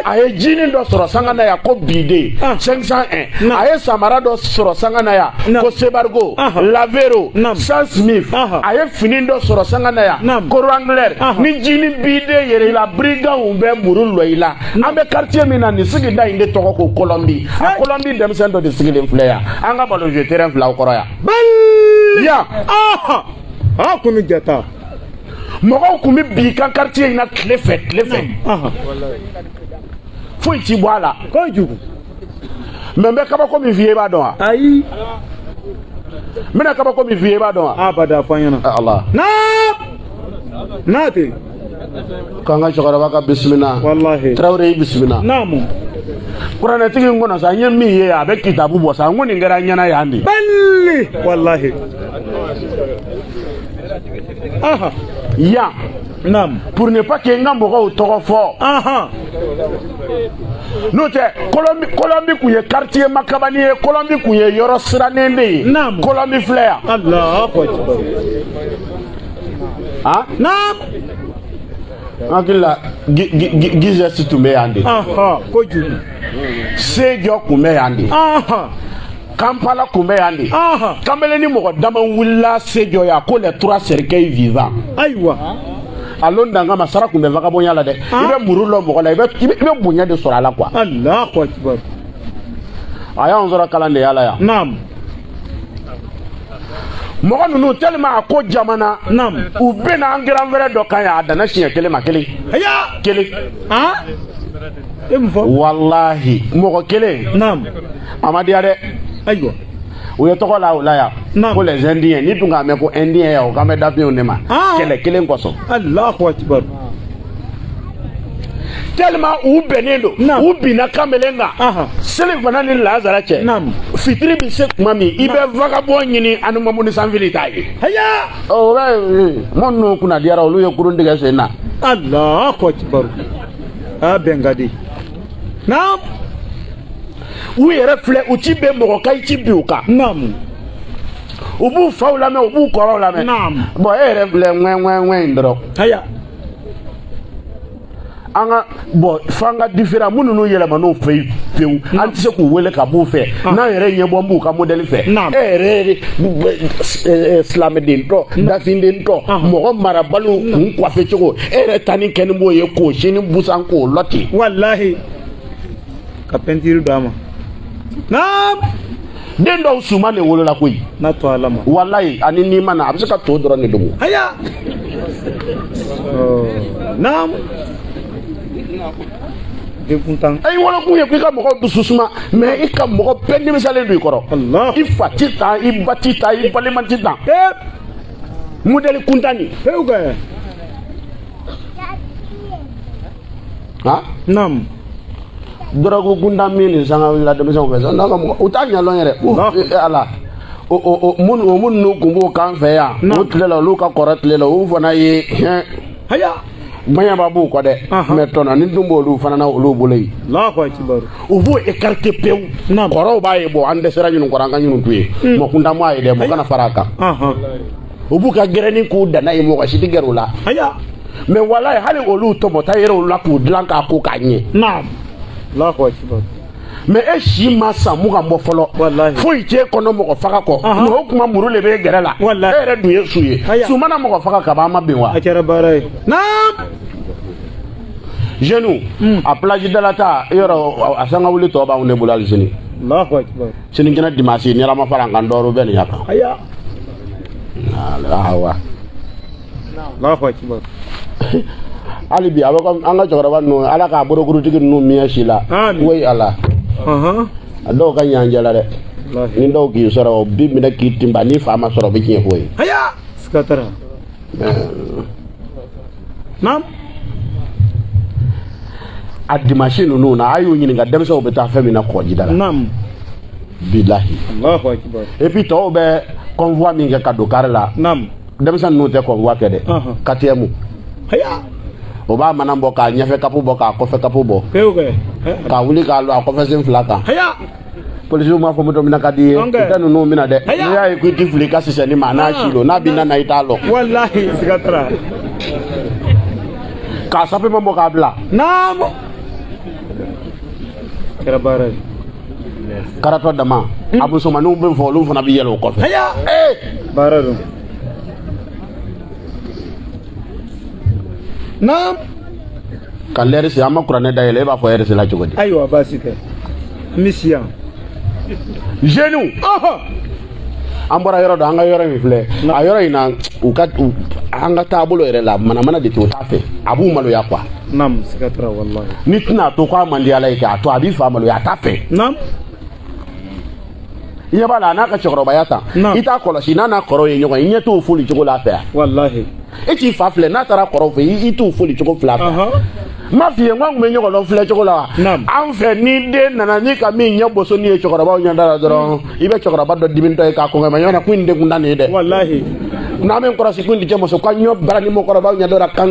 a ye jinin dɔ sɔrɔ sanga na ya ko bide 501 a ye samara dɔ sɔrɔ sanga na ya ko sebargo lavero Sam Smith a ye fini dɔ sɔrɔ sanga na ya ko Wrangler ni jinin bide yɛrɛ la briganw bɛ muru lɔ i la an bɛ quartier min na nin sigida in de tɔgɔ ko Kolɔnbi a Kolɔnbi denmisɛn dɔ de sigilen filɛ yan an ka ballon jeu terrain filaw kɔrɔ yan ya kunu jata mɔgɔw kun bɛ bi kan quartier in na tile fɛ foyi ci bɔ a la kojugu mais n bɛ kabako min f'i ye i b'a dɔn wa ayi n bɛna kabako min f'i ye i b'a dɔn wa abada fɔ an ɲɛna Allah n'a tɛ k'an ka cɛkɔrɔba ka bisimila wallahi Tarawele y'i bisimila naamu kuranɛtigi in kɔnɔ sa n ye min ye a bɛ kitabu bɔ sa n ko nin kɛra ɲɛna yan de bali wallahi yan naam pour ne pas que n ka mɔgɔw tɔgɔ fɔ n'o tɛ Kolɔnbi kun ye quartier makabani ye Kolɔnbi kun ye yɔrɔ sirannen de ye Kolɔnbi filɛ yan Allahu akbar naam n hakili la Gizesi tun bɛ yan de kojugu Sejɔ kun bɛ yan de Kampala kun bɛ yan de Kamalen ni mɔgɔ dama wulila Sejɔ yan ko les 3 cercueils vivants ayiwa alo ndanga masara kun bɛ vagabond la dɛ i bɛ muru lɔ mɔgɔ la i bɛ bonya de sɔrɔ a la quoi Allahu akbar a y'anw sɔrɔ kalan de yala yan naam mɔgɔ ninnu tellement a ko jamana u bɛna an grand frère dɔ kan yan a danna siɲɛ kelen ma kelen e mun fɔ wallahi mɔgɔ kelen naam a ma diya dɛ ayiwa u ye tɔgɔ la o la yan ko les indiens ni dun k'a mɛn ko indien ya o k'an bɛ dafiɲɛw de ma kɛlɛ kelen kɔsɔn Allahu akbar tellement u bɛnnen don u binna kamalen kan seli fana ni lazara cɛ fitiri bɛ se tuma min i bɛ vagabond ɲini anumamuni sanfili t'a ye o bɛ minnu kunna diyara olu ye kurun tigɛ sen na Allahu akbar a bɛn ka di naam u yɛrɛ filɛ u ti bɛn mɔgɔ kan i ti bin u kan u b'u faw lamɛn u b'u kɔrɔw lamɛn bon e yɛrɛ filɛ ŋɛn in dɔrɔn an ka bon f'an ka différent minnu n'u yɛlɛmann'u fɛ pewu an tɛ se k'u wele ka b'u fɛ n'an yɛrɛ ɲɛ bɔ n b'u ka modèle fɛ e yɛrɛ silamɛden tɔ dafiden tɔ mɔgɔ marabaliw kun coiffé cogo e yɛrɛ ta ni kɛ ni b'o ye k'o sini busan k'o lɔ ten walahi ka peinture d'a ma naam den dɔw suman de wolola koyi n'a to ala ma walayi ani n'i ma na a bɛ se ka to dɔrɔn de dogo haya naam dekuntan ayi wolokun ye k'i ka mɔgɔ dusu suma mais i ka mɔgɔ bɛɛ nimisalen don i kɔrɔ i fa ti tan i ba ti tan i balima ti tan modèle kuntani ha nam drogue kuntan min sanga la denmisɛnw fɛ n'a ka mɔgɔ u t'a ɲɛdɔn yɛrɛ ala mun n'u kun b'o kan fɛ yan o tile la olu ka kɔrɔ tile la u fana ye haya Mayaba b'u kɔ dɛ mais tɔnɔ ni dun b'olu fana na olu bolo yen u b'o écarter pewu kɔrɔw b'a ye bɔ an dɛsɛra ɲinnu kɔrɔ an ka ɲinnu to yen mɔ kuntan m'a ye dɛ mɔ kana fara a kan u b'u ka gɛrɛni k'u danna ye mɔgɔ si tɛ gɛrɛ u la mais walayi hali olu tɔmɔta yɛrɛ olu la k'u dilan k'a ko k'a ɲɛ mais e si ma san mu ka bɔ fɔlɔ foyi t'e kɔnɔ mɔgɔ faga kɔ mais o kuma muru de b'e gɛrɛ la e yɛrɛ dun ye su ye su mana mɔgɔ faga ka ban ma bɛn wa jeune a plage dala ta yɔrɔ a sanga wuli tɔ b'anw de bolo hali sini sinikɛnɛ dimanche ni ala ma fara an kan dɔɔrɔ bɛ nin ya kan awa hali bi a bɛ an ka cɛkɔrɔba ninnu ala k'a borokurutigi ninnu miɲɛ si la woyi ala a dɔw ka ɲanjɛ la dɛ ni dɔw k'i sɔrɔ o bi minɛ k'i tinba ni fa ma sɔrɔ o bɛ tiɲɛ fɔ ye a dimanche ninnu na a y'u ɲininka denmisɛnw bɛ taa fɛn min na kɔgɔjida la bilahi et puis tɔw bɛ convoi min kɛ ka don carré la denmisɛn ninnu tɛ convoi kɛ dɛ KTM o b'a mana bɔ k'a ɲɛfɛ kapu bɔ k'a kɔfɛ kapu bɔ k'a wuli k'a lɔ a kɔfɛ sen fila kan polisiw m'a fɔ moto minɛ ka di ye i tɛ ninnu minɛ dɛ n'i y'a ye ko i tɛ fili i ka sisɛni ma n'a si lo n'a b'i na i t'a lɔ k'a sapima bɔ k'a bila karatɔ dama a musomaninw bɛ fɔ olu fana bɛ yɛlɛ o kɔfɛ ka lɛri se an ma kuranɛ da yɛlɛ e b'a fɔ hɛrɛ sela cogo di ayiwa baasi tɛ misiya jeunes an bɔra yɔrɔ dɔ an ka yɔrɔ min filɛ a yɔrɔ in na an ka taabolo yɛrɛ la manamana de t'o t'a fɛ a b'u maloya quoi siga t'a la wallahi ni tɛna to k'a man di ala ye kɛ a to a b'i fa maloya a t'a fɛ i ɲɛ b'a la a n'a ka cɛkɔrɔbaya ta i t'a kɔlɔsi n'a n'a kɔrɔ ye ɲɔgɔn ye i ɲɛ t'o foli cogo la a fɛ yan wallahi e t'i fa filɛ n'a taara kɔrɔw fɛ i t'o foli cogo fila fɛ ma f'i ye n kun bɛ ɲɔgɔn dɔn filɛ cogo la wa an fɛ ni den nana ni ka min ɲɛ boso ni ye cɛkɔrɔbaw ɲɛda la dɔrɔn i bɛ cɛkɔrɔba dɔ dimitɔ ye k'a kɔngɛ ma ɲɔgɔn na ko in de kun da nin ye dɛ wallahi n'a bɛ n kɔrɔsi ko in tɛ muso ka ɲɔ bara ni mɔgɔkɔrɔbaw ɲɛda la kan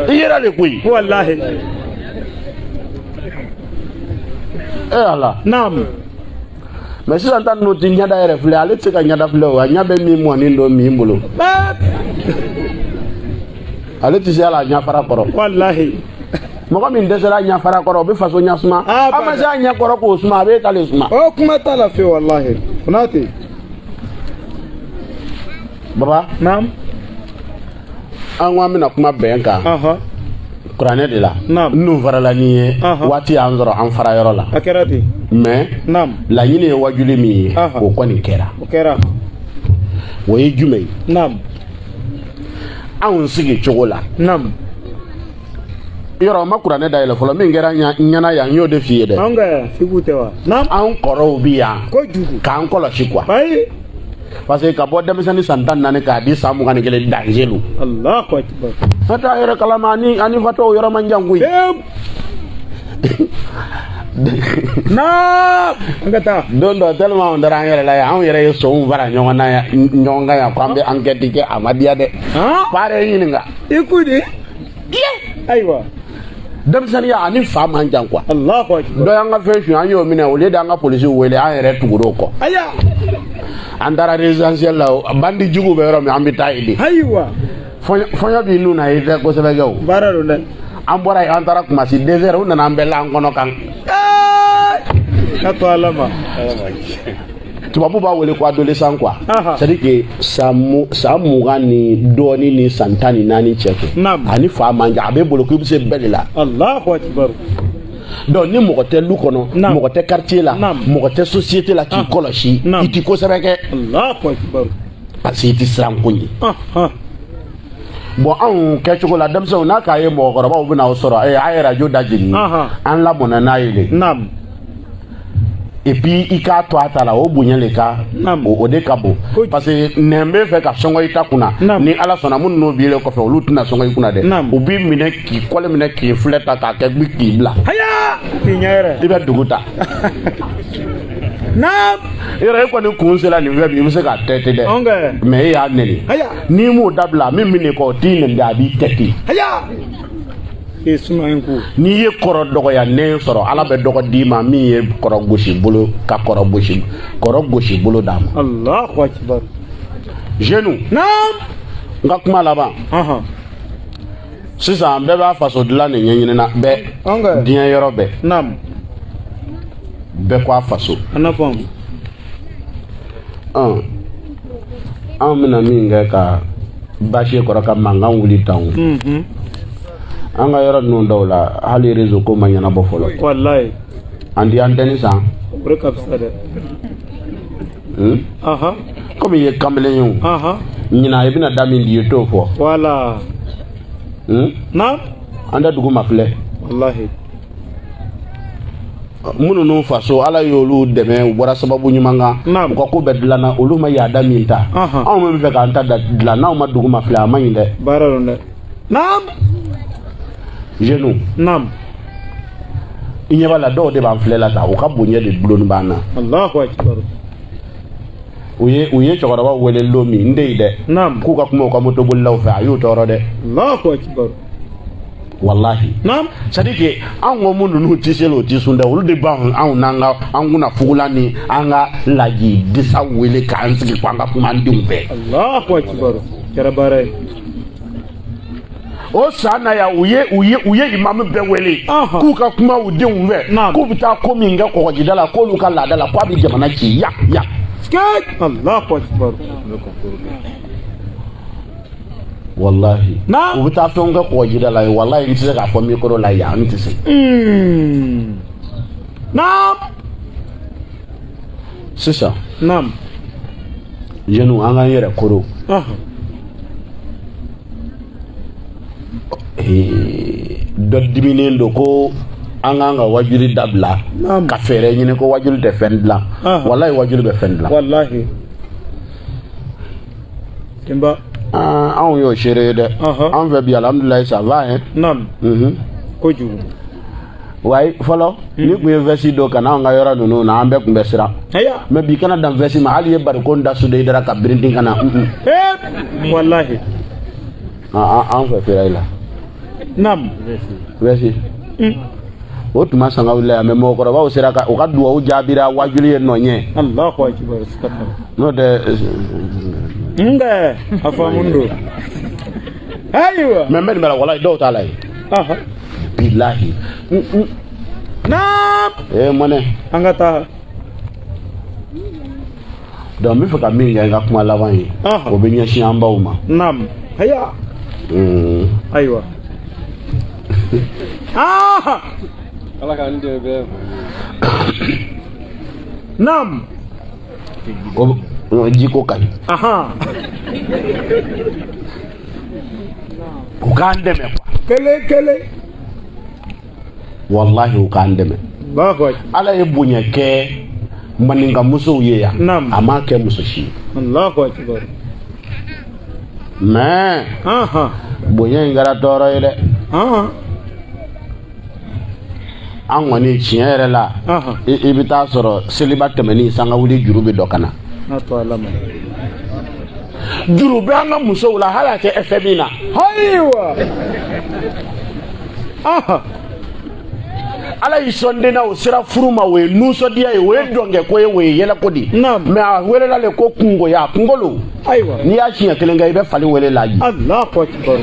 i yɛrɛ de koyi wallahi ala mais sisan ta ninnu ti ɲɛda yɛrɛ filɛ ale tɛ se ka ɲɛda filɛ o a ɲɛ bɛ min mɔnen don min bolo ale tɛ se ala ɲɛfara kɔrɔ wallahi mɔgɔ min dɛsɛra ɲɛfara kɔrɔ o bɛ faso ɲɛ suma a ma se a ɲɛ kɔrɔ k'o suma a bɛ k'ale suma o kuma t'a la fiyewu wallahi Konate baba an ko an bɛna kuma bɛn kan kuranɛ de la n'u farala ni ye waati y'an sɔrɔ an fara yɔrɔ la a kɛra ten mais laɲini ye wajuli min ye o kɔni kɛra o ye jumɛn ye anw sigi cogo la yɔrɔ ma kuranɛ da yɛlɛ fɔlɔ min kɛra ɲɛna yan n y'o de f'i ye dɛ anw kɔrɔw bi yan k'an kɔlɔsi quoi parce que ka bɔ denmisɛnnin san 14 k'a di san 21 danger lu Allahu akbar a t'a yɛrɛ kalama ani fatɔw yɔrɔ man jan koyi an ka taa don dɔ tellement an dara an yɛrɛ la yan anw yɛrɛ ye sɔnw fara ɲɔgɔn kan yan k'an bɛ enquête kɛ a ma diya dɛ pare ɲininka i ku di ayiwa denmisɛnninya ani fa man jan quoi Allahu akbar dɔ y'an ka fɛn suɲɛ an y'o minɛ au lieu de an ka polisiw wele an yɛrɛ tugur'o kɔ an taara résidentiel la bandi jugu bɛ yɔrɔ min an bɛ taa yen de ayiwa fɔɲɔ b'i nun na i tɛ kosɛbɛ kɛ o baara don dɛ an bɔra yen an taara Kumasi 2 heures u nana an bɛɛ la an kɔnɔ kan ka to ala ma tubabu b'a wele ko adolescent quoi c'est à dire que san 20 ni dɔɔni ni san 14 cɛ kɛ ani fa man jan a bɛ bolo ko i bɛ se bɛɛ de la Allahu akbar donc ni mɔgɔ tɛ lu kɔnɔ mɔgɔ tɛ quartier la mɔgɔ tɛ société la k'i kɔlɔsi i ti kosɛbɛ kɛ Allahu akbar parce que i ti siran ko ye bon anw kɛcogo la denmisɛnw n'a k'a ye mɔgɔkɔrɔbaw bɛna aw sɔrɔ a ye radio da jigin an lamɔna n'a ye de et puis i k'a to a ta la o bonya le ka o de ka bon parce que nembe fait ka songo ita kuna ni ala sona mun no bi le ko fe olu tuna songo ikuna de o bi mine ki kole mine ki fleta ka ke bi ki bla haya ki nyere ibe duguta nam ira ko ni kunsela ni webi bi se ka tete de mais ya neni ni mu dabla mi mine ko tine nda bi tete haya e sunu enku ni ye koro dogo ya ne soro ala be dogo di ma mi ye koro goshi bolo ka koro goshi bolo dam Allahu akbar jeune nam nga kuma laban sisan bɛɛ b'a faso dilan ni ɲɛɲini na bɛɛ diɲɛ yɔrɔ bɛɛ nam bɛɛ ko a faso ana faamu an bɛna min kɛ ka basi kɔrɔ ka mankan wuli tan an ka yɔrɔ ninnu dɔw la hali réseau ko ma ɲɛnabɔ fɔlɔ wallahi an di antenne san o de ka fisa dɛ komi i ye kamalen ye o ɲinan i bɛna da min di i t'o fɔ wala na an tɛ dugu ma filɛ wallahi minnu n'u faso ala y'olu dɛmɛ u bɔra sababu ɲuman kan u ka ko bɛɛ dilanna olu ma yaada min ta anw min bɛ fɛ k'an ta dilan n'anw ma dugu ma filɛ a ma ɲi dɛ baara don dɛ naam jeune naam i ɲɛ b'a la dɔw de b'an filɛ la ta u ka bonya de dulonni b'an na Allahu akbar u ye cɛkɔrɔba wele don min n de ye dɛ k'u ka kuma u ka motobolilaw fɛ a y'u tɔɔrɔ dɛ Allahu akbar wallahi c'est à dire que an ko mun ninnu tɛ se o tɛ sun dɛ olu de b'anw an kunna fugulan ni an ka laji disa wele k'an sigi k'an ka kuma an denw fɛ Allahu akbar kɛra baara ye o san na ya u ye imamu bɛɛ wele k'u ka kuma u denw fɛ k'u bɛ taa ko min kɛ kɔgɔjida la k'olu ka laada la k'a bɛ jamana ci ya Allahu akbar wallahi u bɛ taa fɛnw kɛ kɔgɔjida la wallahi n tɛ se k'a fɔ micro la yan n tɛ se naam sisan naam jeunes an k'an yɛrɛ koro dɔ diminen don ko an k'an ka wajuli dabila ka fɛɛrɛ ɲini ko wajuli tɛ fɛn dilan wallahi wajuli bɛ fɛn dilan wallahi Kimba anw y'o seere ye dɛ an fɛ bi alhamdulilayi ça va hein naam kojugu wayi fɔlɔ ni tun ye vɛsi dɔ kana an ka yɔrɔ ninnu na an bɛɛ tun bɛ siran mais bi kana dan vɛsi ma hali ye barikon da sude i dara ka birintin kana wallahi an fɛ fira i la naam vɛsi o tuma sanga wulila yan mais mɔgɔkɔrɔbaw sera ka u ka duwawu jaabira wajuli ye nɔ ɲɛ Allahu akbar n'o tɛ nga afamundo ayiwa mais mbɛ nin bɛ la walayi dɔw t'a la ye bilahi naam mɔnɛ an ka taa donc n bɛ fɛ ka min kɛ n ka kuma laban ye o bɛ ɲɛsin an baw ma naam haya ayiwa ala k'an dɛmɛ bɛɛ naam jiko ka ɲi u k'an dɛmɛ kele wallahi u k'an dɛmɛ ala ye bonya kɛ maninka musow ye yan a m'a kɛ muso si Allahu akbar mais bonya in kɛra tɔɔrɔ ye dɛ an kɔni tiɲɛ yɛrɛ la i bɛ taa sɔrɔ seliba tɛmɛni sanga wuli juru bɛ dɔ ka na juru bɛ an ka musow la hali a kɛ FM na ayiwa ala y'i sɔn den na o sera furu ma o ye nusɔndiya ye o ye dɔnkɛ ko ye o ye yɛlɛko de mais a welela le ko kungoya kunkolo ayiwa n'i y'a siɲɛ kelen kɛ i bɛ fali wele la Allahu akbar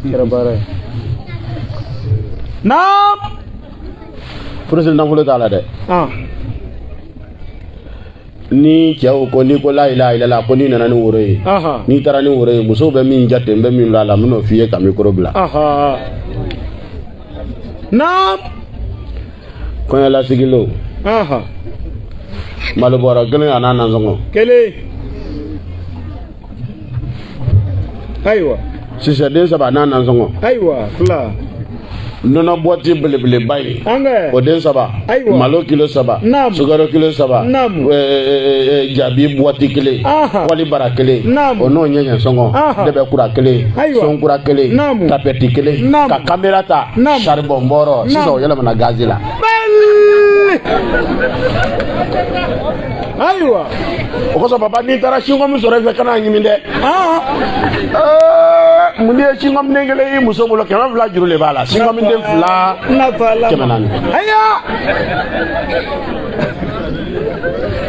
kɛra baara ye naam furusi nafolo t'a la dɛ ni cɛw ko n'i ko la ilaha illallah ko n'i nana ni woro ye n'i taara ni woro ye musow bɛ min jate n bɛ min la n bɛn'o f'i ye ka micro bila naam kɔɲɔlasigilo malobɔrɔ kelen a n'a nansɔngɔ kelen ayiwa sisɛden saba a n'a nansɔngɔ ayiwa fila nɔnɔ boîte belebeleba ye Anga. o den 3 Ayiwa. malo kilo 3 Naam. sukaro kilo 3 Naam. jabi boîte 1 Aha. wali bara 1 Naam. o n'o ɲɛɲɛ sɔngɔ Aha. dɛbɛ kura 1 Ayiwa. sɔn kura 1 Naam. tapeti 1 Naam. ka caméra ta Naam. charbon bɔrɔ sisan o yɛlɛmana gazi la Ayiwa. o kosɔn papa n'i taara sinko min sɔrɔ i fɛ kana ɲimi dɛ mun de ye sinko min den 1 i muso bolo 200 juru de b'a la sinko min den 2 Nafala. 400. Aya.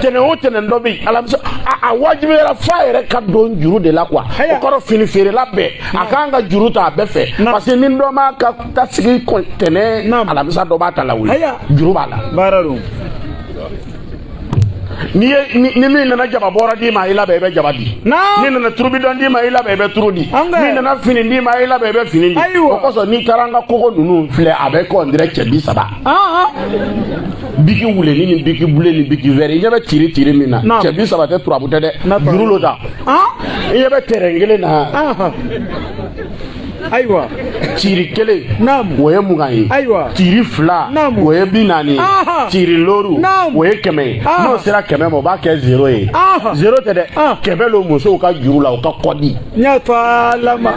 tɛnɛn o tɛnɛn dɔ bɛ yen alamisa a wajibiyara f'a yɛrɛ ka don juru de la quoi o kɔrɔ fini feerela bɛɛ a kan ka juru ta a bɛɛ fɛ parce que ni dɔ ma ka ta sigi tɛnɛn alamisa dɔ b'a ta la wuli juru b'a la. Baara don. ni min nana jaba bɔra d'i ma i labɛn i bɛ jaba di. ni nana turubidɔn d'i ma i labɛn i bɛ turu di. ni nana fini d'i ma i labɛn i bɛ fini di. o kosɔn n'i taara an ka kogo ninnu filɛ a bɛ kɔn direct cɛ 30. biki wuleni ni biki bule ni biki vert i ɲɛ bɛ tiri min na cɛ 30 tɛ turabu tɛ dɛ juru lo ta i ɲɛ bɛ terrain kelen na Ayiwa. tiri 1 o ye 20 ye tiri 2 o ye 40 tiri loru o ye 100 n'o sera 100 ma o b'a kɛ 0 ye 0 tɛ dɛ 100 lo musow ka juru la o ka kɔdi Ɲafalama.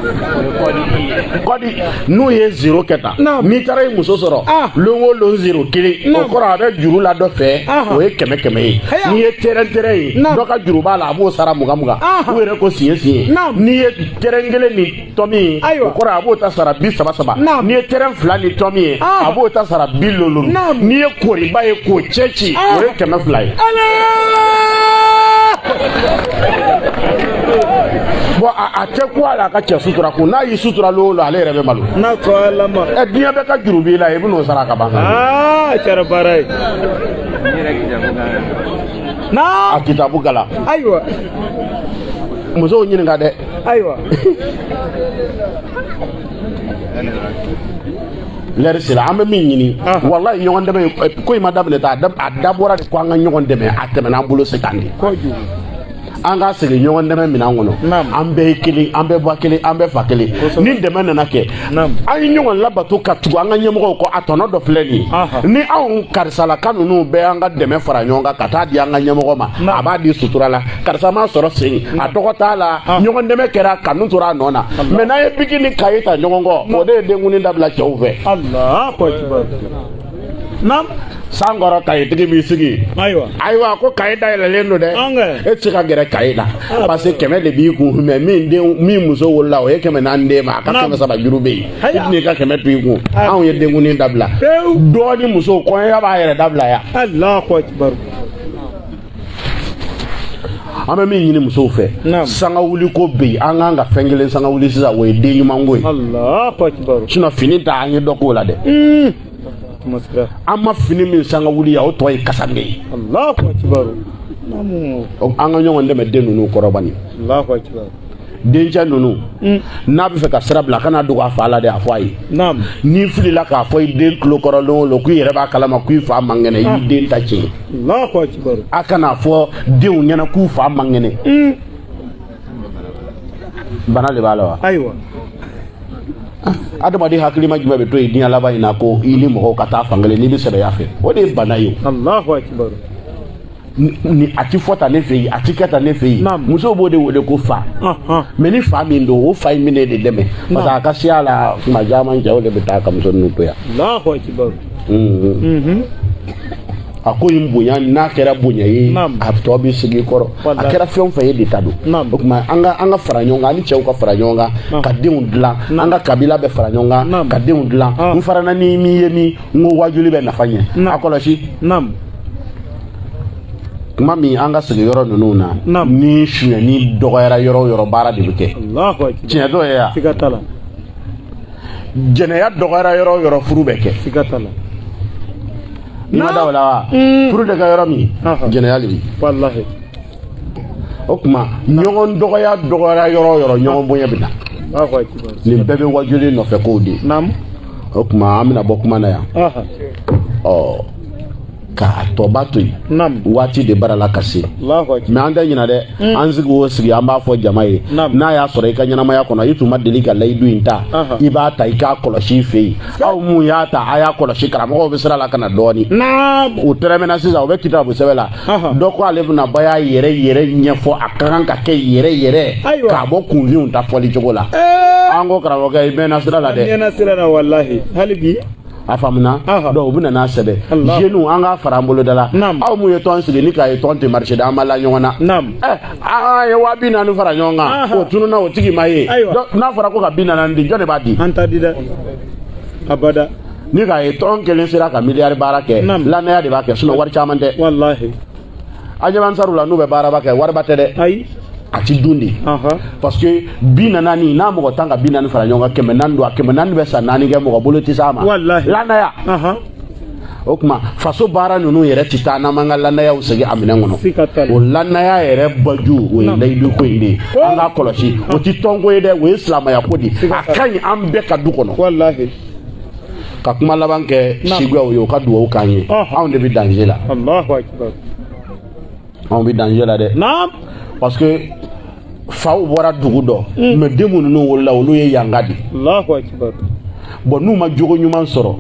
kɔdi n'u ye 0 kɛ tan n'i taara i muso sɔrɔ lon o lon 0 1 o kɔrɔ a bɛ juru la dɔ fɛ o ye 100 ye n'i ye terrain ye dɔ ka juru b'a la a b'o sara 20 u yɛrɛ ko siɲɛ n'i ye terrain 1 ni tɔmi o kɔrɔ a b'o ta sara 30 n'i ye terrain 2 ni tɔmi ye a b'o ta sara 50 n'i ye koriba ye k'o cɛ ci o ye 200 ye. bon a tɛ ko a la a ka cɛ sutura kun n'a y'i sutura lo ale yɛrɛ bɛ malo. diɲɛ bɛɛ ka juru b'i la i bɛn'o sara ka ban. Kɛra baara ye. a kitabu gala. Ayiwa. musow ɲininka dɛ. Ayiwa. lɛri sera an bɛ min ɲini walahi ɲɔgɔn dɛmɛ ko in ma daminɛ ta a dabɔra de ko an ka ɲɔgɔn dɛmɛ a tɛmɛna an bolo sekan de. an ka segin ɲɔgɔn dɛmɛ minɛn kɔnɔ an bɛɛ ye kelen an bɛɛ ba kelen an bɛɛ fa kelen ni dɛmɛ nana kɛ an ye ɲɔgɔn labato ka tugu an ka ɲɛmɔgɔw kɔ a tɔnɔ dɔ filɛ nin ye ni anw karisalaka ninnu bɛɛ an ka dɛmɛ fara ɲɔgɔn kan ka taa di an ka ɲɛmɔgɔ ma a b'a di sutura la karisa m'a sɔrɔ sen a tɔgɔ t'a la ɲɔgɔn dɛmɛ kɛra kanu tora a nɔ na mɛ n'an ye biki ni kaye ta ɲɔgɔn kɔ o de ye denkundi dabila cɛw fɛ. san kɔrɔ kaye tigi b'i sigi ayiwa ko kaye dayɛlɛlen don dɛ e tɛ se ka gɛrɛ kaye la parce que 100 de b'i kun mɛ min muso wolola o ye 400 d'e ma a ka 300 juru bɛ yen i tɛn'i ka 100 to i kun anw ye denkundi dabila dɔɔni muso kɔɲɔya b'a yɛrɛ dabila yan. an bɛ min ɲini musow fɛ sanga wuli ko bɛ yen an kan ka fɛn kelen sanga wuli sisan o ye den ɲuman ko ye sinon fini ta an ye dɔ k'o la dɛ. an ma fini min sanga wuli o tɔ ye kasange ye. an ka ɲɔgɔn dɛmɛ den ninnu kɔrɔbani. dencɛ ninnu n'a bɛ fɛ ka sira bila kana dogo a fa la dɛ a fɔ a ye n'i filila k'a fɔ i den tulo kɔrɔlen o k'i yɛrɛ b'a kalama k'i fa man kɛnɛ i b'i den ta tiɲɛ a kana fɔ denw ɲɛna k'u fa man kɛnɛ bana de b'a la wa. Ayiwa. adamaden hakilima jumɛn bɛ to yen diɲɛ laban in na ko i ni mɔgɔw ka taa fan kelen n'i bɛ sɛbɛya fɛ o de ye bana ye o. ni a ti fɔ ta ne fɛ yen a ti kɛ ta ne fɛ yen musow b'o de wele ko fa mɛ ni fa min don o fa in bɛ ne de dɛmɛ parce que a ka siya la tuma caman cɛw de bɛ taa ka muso ninnu to yan. a ko in bonya n'a kɛra bonya ye a tɔ bɛ sigi i kɔrɔ a kɛra fɛn o fɛn ye de ta don o tuma an ka fara ɲɔgɔn kan an ni cɛw ka fara ɲɔgɔn kan ka denw dilan an ka kabila bɛ fara ɲɔgɔn kan ka denw dilan n farana ni min ye min n ko wajuli bɛ nafa ɲɛ a kɔlɔsi tuma min an ka sigi yɔrɔ ninnu na ni sonyɛni dɔgɔyara yɔrɔ o yɔrɔ baara de bɛ kɛ tiɲɛ dɔ ye yan jɛnɛya dɔgɔyara yɔrɔ o yɔrɔ furu bɛ kɛ. N'a da o la wa furu de ka yɔrɔ min jɛnɛya de bi o tuma ɲɔgɔn dɔgɔyara yɔrɔ o yɔrɔ ɲɔgɔn bonya bɛ na nin bɛɛ bɛ wajuli nɔfɛ kow de o tuma an bɛna bɔ kuma na yan ka toba to yi waati de bara la kasi mais an tɛ ɲina dɛ an sigi o sigi an b'a fɔ jama ye n'a y'a sɔrɔ i ka ɲɛnamaya kɔnɔ i tun ma deli ka layidu in ta i b'a ta i k'a kɔlɔsi i fɛ yen aw mun y'a ta a y'a kɔlɔsi karamɔgɔw bɛ sira la ka na dɔɔni u tɛrɛmɛna sisan u bɛ kitabu sɛbɛn la dɔ ko ale bɛna ba y'a yɛrɛ ɲɛfɔ a ka kan ka kɛ yɛrɛ k'a bɔ kunfinw ta fɔli cogo la an ko karamɔgɔkɛ i bɛnna sira la dɛ. Bɛnna sira la walahi hali bi. A faamuna donc u bɛna n'a sɛbɛn jeunes an k'a fara an boloda la aw mun ye tɔn sigi ni k'a ye tɔn tɛ marché da an ma la ɲɔgɔn na an ye 40,000 fara ɲɔgɔn kan o tununa o tigi ma ye n'a fɔra ko ka 40,000 di jɔn de b'a di. An t'a di dɛ abada. ni k'a ye tɔn kelen sera ka miliyari baara kɛ lannaya de b'a kɛ sinon wari caman tɛ. Walahi. a ɲɛ bɛ Ansaru la n'u bɛ baaraba kɛ wariba tɛ dɛ. Ayi. a ti dun de parce que 40,000 n'a mɔgɔ 10 ka 40,000 fara ɲɔgɔn kan 400 don a 400 bɛ san 4 kɛ mɔgɔ bolo tɛ s'a ma. Walahi. Lannaya. O kuma faso baara ninnu yɛrɛ ti taa n'an m'an ka lannayaw segin a minɛn kɔnɔ o lannaya yɛrɛ baju o ye layidu ko in de ye an k'a kɔlɔsi o ti tɔnko ye dɛ o ye silamɛya ko de a ka ɲi an bɛɛ ka du kɔnɔ. Walahi. ka kuma laban kɛ sigɛw ye o ka duwawu k'an ye anw de bɛ danger la. Allahu akbar. anw bɛ danger la dɛ. parce que faw bɔra dugu dɔ mais den minnu wolola olu ye yanga de. Allahu akbar. bon n'u ma jogo ɲuman sɔrɔ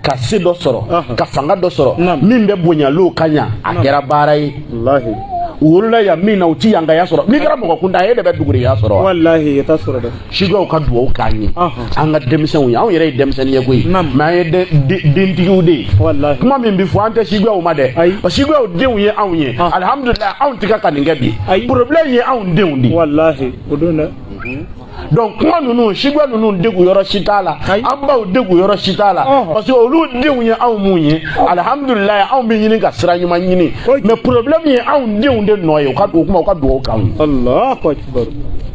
ka se dɔ sɔrɔ ka fanga dɔ sɔrɔ min bɛ bonyalo ka ɲa a kɛra baara ye. Wallahi. u wolola yan min na u ti yangaya sɔrɔ n'i kɛra mɔgɔ kunda e de bɛ duguriya sɔrɔ. Wallahi i t'a sɔrɔ dɛ. Sigɛw ka duwawu k'an ye an ka denmisɛnw ye anw yɛrɛ ye denmisɛnnin ye koyi mais an ye dentigiw de ye kuma min bɛ fɔ an tɛ sigɛw ma dɛ parce que sigɛw denw ye anw ye alhamdulilayi anw tɛ ka nin kɛ bi problème ye anw denw de. Wallahi o don dɛ. donc kuma ninnu sigɛ ninnu degu yɔrɔ si t'a la an baw degu yɔrɔ si t'a la parce que olu denw ye anw mun ye alhamdulilayi anw bɛ ɲini ka sira ɲuman ɲini mais problème ye anw denw de nɔ ye o kuma u ka duwawu k'anw ye. Allahu akbar.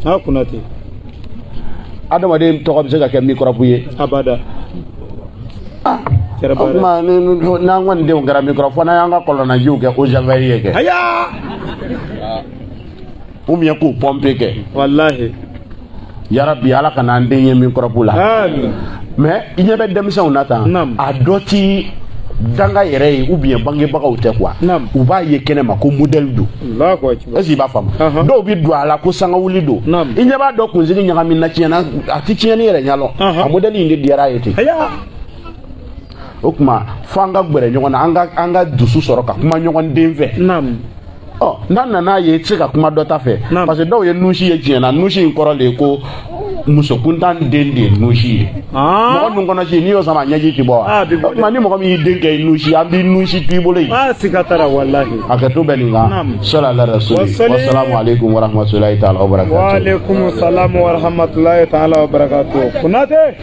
a kunna ten. adamaden tɔgɔ bɛ se ka kɛ microbe ye. Abada. o kuma n'an kɔni denw kɛra microbe fo n'an y'an ka kɔlɔnnajiw kɛ eau de javel ye kɛ. ou bien k'u pompe kɛ. Wallahi. yarabi ala kana an den ye microbe la. mais i ɲɛ bɛ denmisɛnw na tan a dɔ ti danga yɛrɛ ye ou bien bangebagaw tɛ quoi u b'a ye kɛnɛma ko modèle don. est-ce que i b'a faamu dɔw bɛ don a la ko sangawuli don i ɲɛ b'a dɔn kunsigi ɲagami na tiɲɛna a ti tiɲɛni yɛrɛ ɲalɔ a modèle in de diyara a ye ten. o kuma fo an ka gbɛrɛ ɲɔgɔn na an ka dusu sɔrɔ ka kuma ɲɔgɔn den fɛ. n'an nana ye i tɛ se ka kuma dɔ ta fɛ parce que dɔw ye nusi ye tiɲɛna nusi in kɔrɔ de ye ko muso kuntan den de ye nusi ye mɔgɔ dun kɔnɔ si n'i y'o sama ɲɛji ti bɔ wa o tuma ni mɔgɔ min y'i den kɛ nusi an b'i nusi to i bolo yen. siga t'a la walahi. hakɛto bɛ nin kan salala rasuli wasalamu aleykum wa rahmatulahi taala wa barakatuh. wa aleykum salaam wa rahmatulahi taala wa barakatuh. Konate.